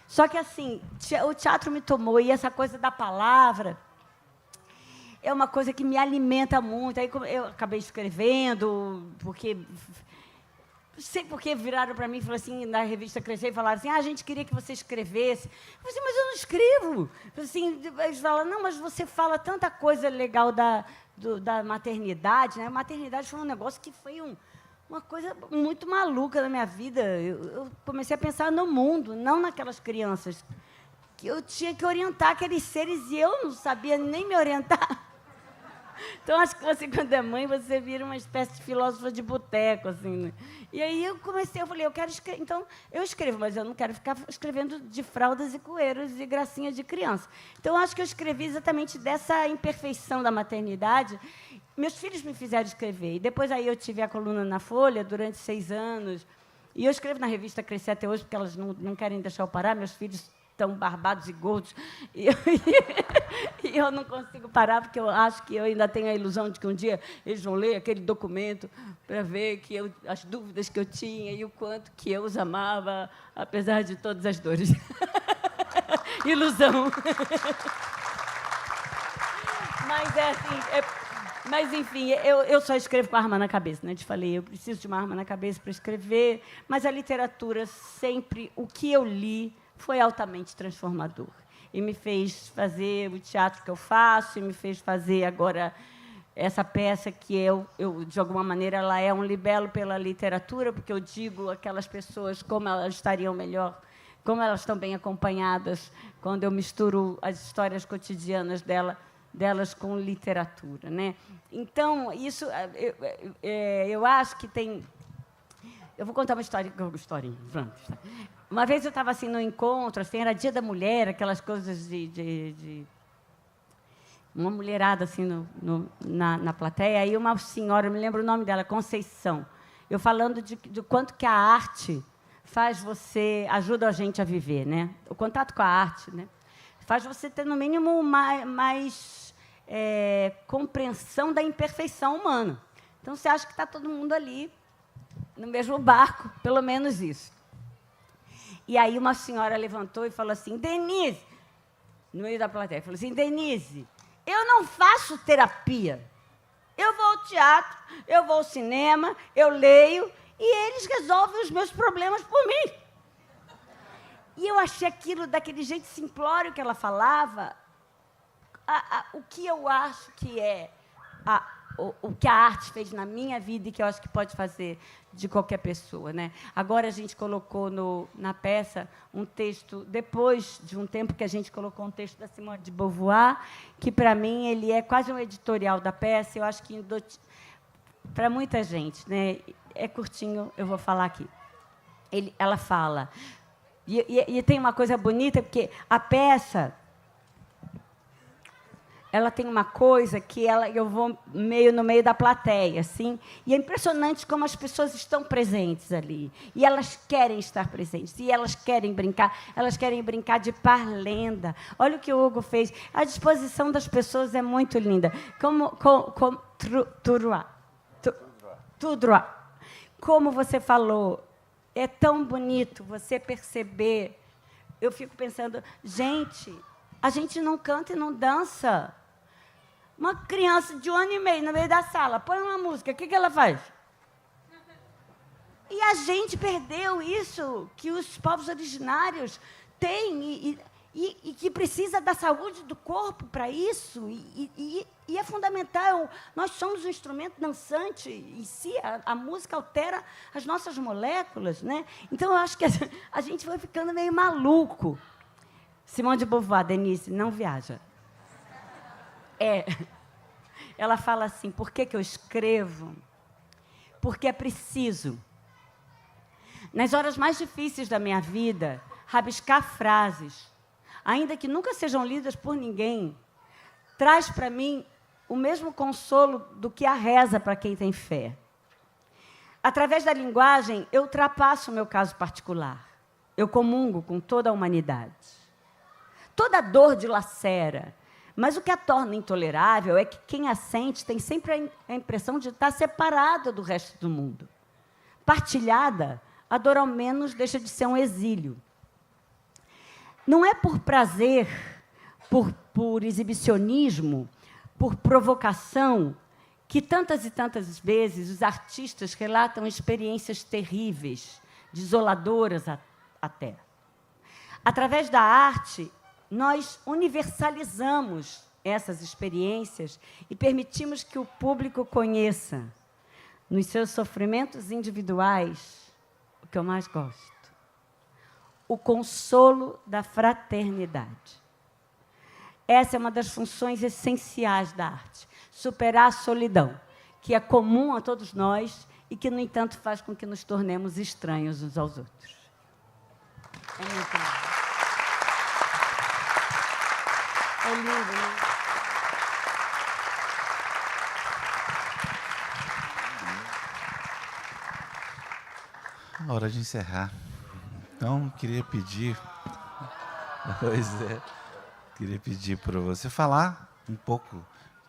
Só que assim, o teatro me tomou, e essa coisa da palavra é uma coisa que me alimenta muito. Aí eu acabei escrevendo, porque... Não sei porque viraram para mim e falaram assim, na revista Crescer, e falaram assim, a gente queria que você escrevesse. Eu falei assim, mas eu não escrevo. Assim, eles falaram, não, mas você fala tanta coisa legal da maternidade. Né? A maternidade foi um negócio que foi uma coisa muito maluca na minha vida. Eu comecei a pensar no mundo, não naquelas crianças. Que eu tinha que orientar aqueles seres e eu não sabia nem me orientar. Então, acho que você, quando é mãe, você vira uma espécie de filósofa de boteco, assim, né? E aí eu falei, eu quero escrever. Então, eu escrevo, mas eu não quero ficar escrevendo de fraldas e coeiros e gracinhas de criança. Então, acho que eu escrevi exatamente dessa imperfeição da maternidade. Meus filhos me fizeram escrever. E depois aí eu tive a coluna na Folha durante 6 anos. E eu escrevo na revista Crescer até hoje, porque elas não querem deixar eu parar. Meus filhos estão barbados e gordos. E eu não consigo parar, porque eu acho que eu ainda tenho a ilusão de que um dia eles vão ler aquele documento para ver que as dúvidas que eu tinha e o quanto que eu os amava, apesar de todas as dores. Ilusão. Mas, mas, enfim, eu só escrevo com a arma na cabeça, né? Eu te falei, eu preciso de uma arma na cabeça para escrever, mas a literatura sempre, o que eu li foi altamente transformador. E me fez fazer o teatro que eu faço, e me fez fazer agora essa peça que de alguma maneira, ela é um libelo pela literatura, porque eu digo aquelas pessoas como elas estariam melhor, como elas estão bem acompanhadas, quando eu misturo as histórias cotidianas delas com literatura, né? Então, isso, eu acho que tem... Eu vou contar uma historinha. Uma vez eu estava assim, no encontro, assim, era Dia da Mulher, aquelas coisas de uma mulherada assim, na plateia, aí uma senhora, eu me lembro o nome dela, Conceição, eu falando do quanto que a arte ajuda a gente a viver, né? O contato com a arte, né? Faz você ter, no mínimo, mais compreensão da imperfeição humana. Então, você acha que está todo mundo ali, no mesmo barco, pelo menos isso. E aí uma senhora levantou e falou assim, Denise, no meio da plateia, falou assim, Denise, eu não faço terapia. Eu vou ao teatro, eu vou ao cinema, eu leio, e eles resolvem os meus problemas por mim. E eu achei aquilo, daquele jeito simplório que ela falava, o que eu acho que é o que a arte fez na minha vida e que eu acho que pode fazer de qualquer pessoa, né? Agora a gente colocou na peça um texto, depois de um tempo que a gente colocou um texto da Simone de Beauvoir, que, para mim, ele é quase um editorial da peça, eu acho que para muita gente, né? É curtinho, eu vou falar aqui. Ela fala... E tem uma coisa bonita, porque a peça, ela tem uma coisa que eu vou no meio da plateia, assim, e é impressionante como as pessoas estão presentes ali. E elas querem estar presentes, e elas querem brincar de parlenda. Olha o que o Hugo fez. A disposição das pessoas é muito linda. Como você falou, é tão bonito você perceber. Eu fico pensando, gente, a gente não canta e não dança. Uma criança de 1 ano e meio no meio da sala, põe uma música, o que ela faz? E a gente perdeu isso que os povos originários têm e que precisa da saúde do corpo para isso. E é fundamental. Nós somos um instrumento dançante em si, a música altera as nossas moléculas, né? Então, eu acho que a gente vai ficando meio maluco. Simone de Beauvoir, Denise, não viaja. Ela fala assim, por que eu escrevo? Porque é preciso, nas horas mais difíceis da minha vida, rabiscar frases, ainda que nunca sejam lidas por ninguém, traz para mim o mesmo consolo do que a reza para quem tem fé. Através da linguagem, eu ultrapasso o meu caso particular. Eu comungo com toda a humanidade. Toda dor dilacera, mas o que a torna intolerável é que quem a sente tem sempre a impressão de estar separada do resto do mundo. Partilhada, a dor ao menos deixa de ser um exílio. Não é por prazer, por exibicionismo, por provocação, que tantas e tantas vezes os artistas relatam experiências terríveis, desoladoras até. Através da arte, nós universalizamos essas experiências e permitimos que o público conheça, nos seus sofrimentos individuais, o que eu mais gosto, o consolo da fraternidade. Essa é uma das funções essenciais da arte, superar a solidão, que é comum a todos nós e que, no entanto, faz com que nos tornemos estranhos uns aos outros. É muito lindo. É lindo, né? Hora de encerrar. Então, queria pedir... Pois é. Queria pedir para você falar um pouco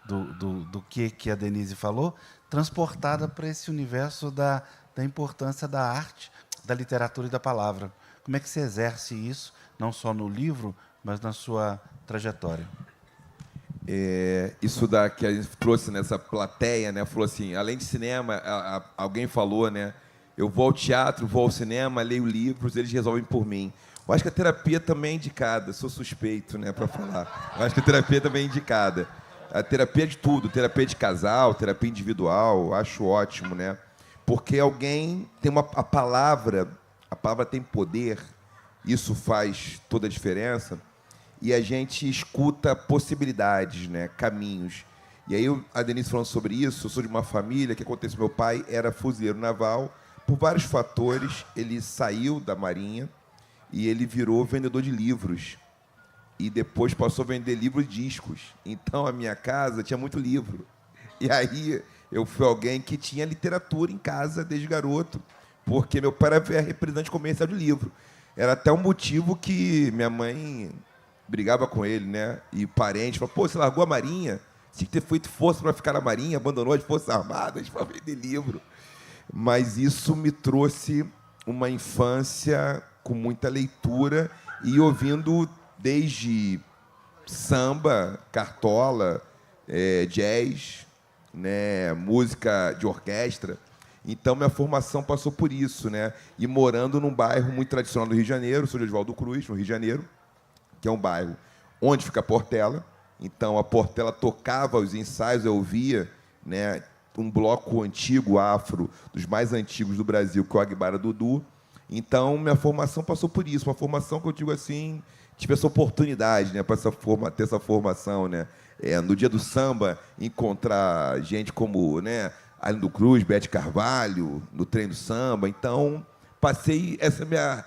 do que a Denise falou, transportada para esse universo da importância da arte, da literatura e da palavra. Como é que você exerce isso, não só no livro, mas na sua trajetória? Isso que a gente trouxe nessa plateia, né? Falou assim, além de cinema, alguém falou, né? Eu vou ao teatro, vou ao cinema, leio livros, eles resolvem por mim. Eu acho que a terapia também é indicada. Sou suspeito, né, para falar. Eu acho que a terapia também é indicada. A terapia é de tudo, terapia de casal, terapia individual, acho ótimo, né? Porque alguém tem a palavra tem poder, isso faz toda a diferença, e a gente escuta possibilidades, né, caminhos. E aí a Denise falando sobre isso, eu sou de uma família, que acontece, meu pai era fuzileiro naval, por vários fatores, ele saiu da Marinha e ele virou vendedor de livros. E depois passou a vender livros e discos. Então, a minha casa tinha muito livro. E aí, eu fui alguém que tinha literatura em casa desde garoto, porque meu pai era representante comercial de livro. Era até um motivo que minha mãe brigava com ele, né? E parente falou, pô, você largou a Marinha? Você tinha que ter feito força para ficar na Marinha, abandonou as Forças Armadas para vender livro. Mas isso me trouxe uma infância com muita leitura e ouvindo desde samba, cartola, jazz, né, música de orquestra. Então, minha formação passou por isso, né? E morando num bairro muito tradicional do Rio de Janeiro, sou de Oswaldo Cruz, no Rio de Janeiro, que é um bairro onde fica a Portela. Então, a Portela tocava os ensaios, eu ouvia, né, um bloco antigo, afro, dos mais antigos do Brasil, que é o Aguibara Dudu. Então, minha formação passou por isso, uma formação que eu digo assim, tive essa oportunidade, né, para ter essa formação, né? No dia do samba, encontrar gente como, né, Arlindo Cruz, Bete Carvalho, no trem do samba. Então, passei essa minha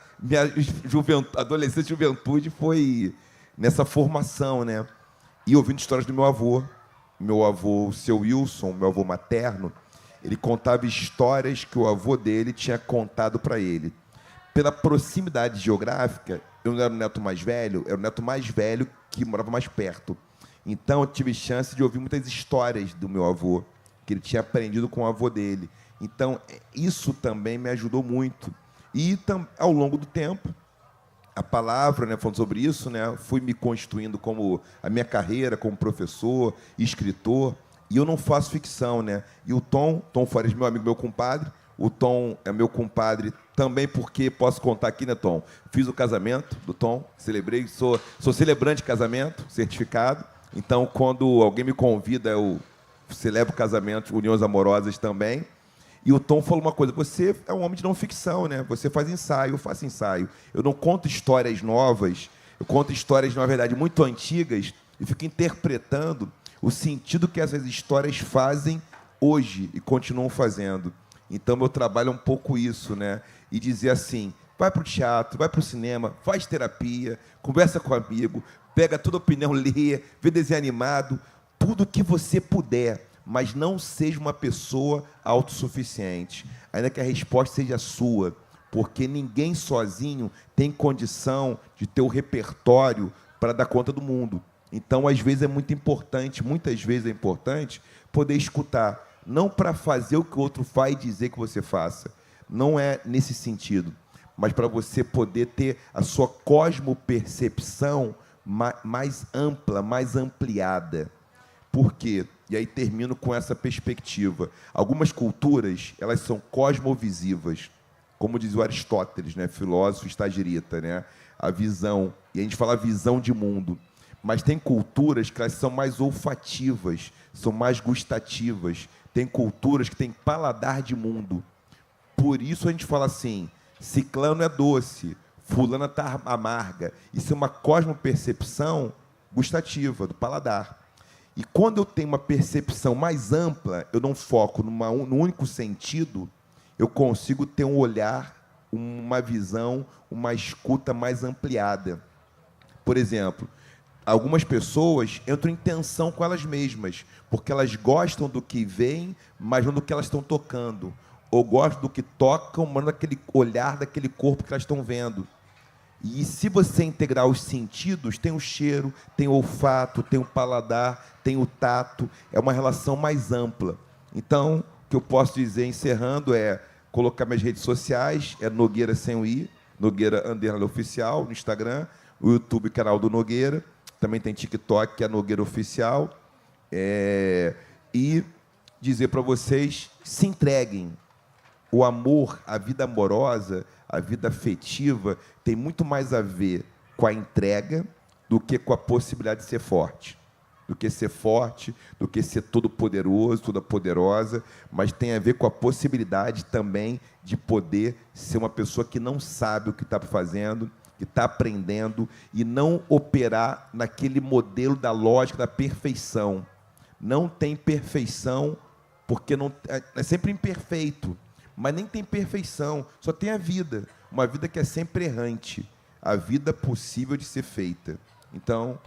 adolescência e juventude foi nessa formação, né? E ouvindo histórias do meu avô, o seu Wilson, meu avô materno, ele contava histórias que o avô dele tinha contado para ele. Pela proximidade geográfica, eu não era o neto mais velho, era o neto mais velho que morava mais perto. Então, eu tive chance de ouvir muitas histórias do meu avô, que ele tinha aprendido com o avô dele. Então, isso também me ajudou muito. E, ao longo do tempo, a palavra, né, falando sobre isso, né, fui me constituindo como a minha carreira como professor, escritor, e eu não faço ficção, né? E o Tom Farias, meu amigo, meu compadre, o Tom é meu compadre também porque, posso contar aqui, né, Tom? Fiz o casamento do Tom, celebrei, sou celebrante de casamento, certificado. Então, quando alguém me convida, eu celebro casamento, uniões amorosas também. E o Tom falou uma coisa, você é um homem de não ficção, né? Você faz ensaio, eu faço ensaio. Eu não conto histórias novas, eu conto histórias, na verdade, muito antigas e fico interpretando o sentido que essas histórias fazem hoje e continuam fazendo. Então, meu trabalho é um pouco isso, né? E dizer assim, vai para o teatro, vai para o cinema, faz terapia, conversa com um amigo, pega toda a opinião, lê, vê desenho animado, tudo que você puder, mas não seja uma pessoa autossuficiente, ainda que a resposta seja sua, porque ninguém sozinho tem condição de ter o repertório para dar conta do mundo. Então, às vezes, é muito importante, muitas vezes é importante, poder escutar, não para fazer o que o outro faz e dizer que você faça, não é nesse sentido, mas para você poder ter a sua cosmopercepção mais ampla, mais ampliada. Por quê? E aí termino com essa perspectiva. Algumas culturas, elas são cosmovisivas, como diz o Aristóteles, né, filósofo estagirita, né, a visão, e a gente fala visão de mundo. Mas tem culturas que elas são mais olfativas, são mais gustativas. Tem culturas que têm paladar de mundo. Por isso a gente fala assim, ciclano é doce, fulana está amarga. Isso é uma cosmopercepção gustativa, do paladar. E quando eu tenho uma percepção mais ampla, eu não foco no único sentido, eu consigo ter um olhar, uma visão, uma escuta mais ampliada. Por exemplo, algumas pessoas entram em tensão com elas mesmas, porque elas gostam do que veem, mas não do que elas estão tocando. Ou gostam do que tocam, mas não daquele olhar, daquele corpo que elas estão vendo. E se você integrar os sentidos, tem o cheiro, tem o olfato, tem o paladar, tem o tato, é uma relação mais ampla. Então, o que eu posso dizer, encerrando, é colocar minhas redes sociais, é Nogueira sem o I, Nogueira _ oficial, no Instagram, o YouTube, canal do Nogueira, também tem TikTok, que é Nogueira Oficial, e dizer para vocês, se entreguem. O amor, a vida amorosa, a vida afetiva, tem muito mais a ver com a entrega do que com a possibilidade de ser forte. Do que ser forte, do que ser todo-poderoso, toda-poderosa, mas tem a ver com a possibilidade também de poder ser uma pessoa que não sabe o que está fazendo, que está aprendendo, e não operar naquele modelo da lógica da perfeição. Não tem perfeição, porque não, é sempre imperfeito, mas nem tem perfeição, só tem a vida, uma vida que é sempre errante, a vida possível de ser feita. Então,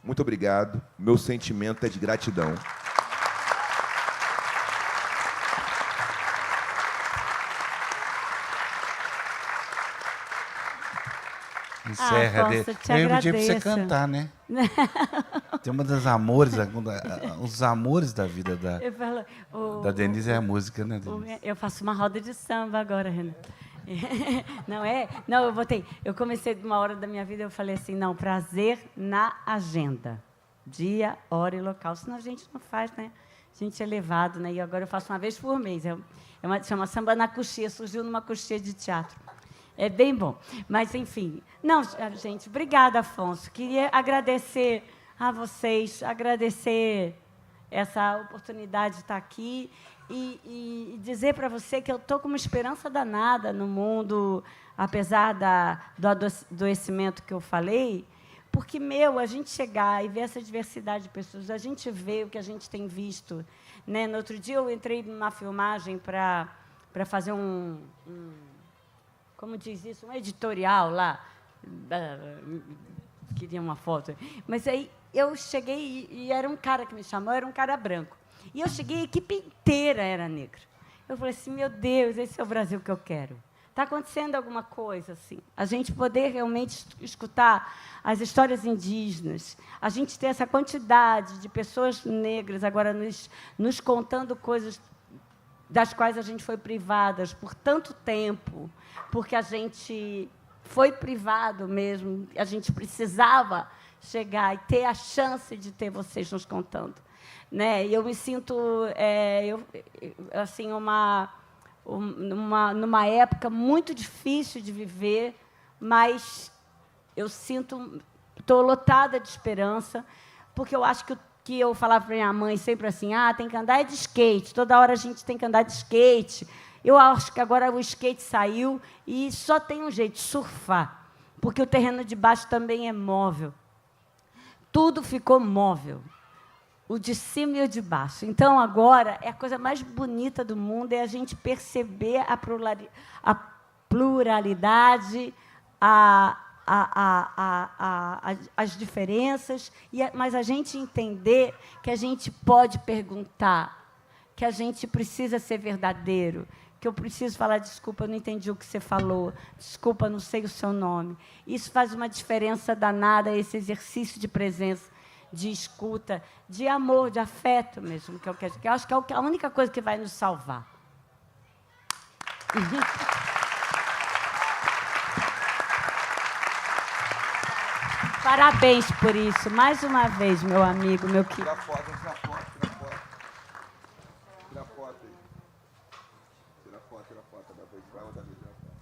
muito obrigado, meu sentimento é de gratidão. Encerra. Afonso, eu te Eu pedi para você agradeço. cantar, né? Tem uma das amores, os amores da vida Eu falo, da Denise é a música, né, Denise? eu faço uma roda de samba agora, Renan. Não é? Não, eu comecei de uma hora da minha vida, eu falei assim, não, prazer na agenda. Dia, hora e local. Senão a gente não faz, né? A gente é levado, né? E agora eu faço uma vez por mês. Chama Samba na Coxia, surgiu numa coxia de teatro. É bem bom. Mas, enfim. Não, gente, obrigada, Afonso. Queria agradecer a vocês, agradecer essa oportunidade de estar aqui e dizer para você que eu estou com uma esperança danada no mundo, apesar do adoecimento que eu falei, porque, a gente chegar e ver essa diversidade de pessoas, a gente vê o que a gente tem visto. Né? No outro dia, eu entrei numa filmagem para fazer como diz isso, um editorial lá. Queria uma foto. Mas aí eu cheguei e era um cara que me chamou, era um cara branco. E eu cheguei, a equipe inteira era negra. Eu falei assim, meu Deus, esse é o Brasil que eu quero. Está acontecendo alguma coisa assim. A gente poder realmente escutar as histórias indígenas, a gente ter essa quantidade de pessoas negras agora nos contando coisas das quais a gente foi privadas por tanto tempo, porque a gente foi privado mesmo, a gente precisava chegar e ter a chance de ter vocês nos contando. Né? E eu me sinto assim, numa época muito difícil de viver, mas eu estou lotada de esperança, porque eu acho que eu falava para minha mãe sempre assim, tem que andar de skate, toda hora a gente tem que andar de skate. Eu acho que agora o skate saiu e só tem um jeito, surfar, porque o terreno de baixo também é móvel. Tudo ficou móvel, o de cima e o de baixo. Então, agora, a coisa mais bonita do mundo é a gente perceber a pluralidade, as diferenças, mas a gente entender que a gente pode perguntar, que a gente precisa ser verdadeiro, que eu preciso falar, desculpa, eu não entendi o que você falou, desculpa, não sei o seu nome. Isso faz uma diferença danada, esse exercício de presença, de escuta, de amor, de afeto mesmo, que eu acho que é a única coisa que vai nos salvar. Parabéns por isso, mais uma vez, meu amigo, meu querido. Tira foto, tira foto, tira foto. Tira foto aí. Tira foto, vai outra vez, tira foto.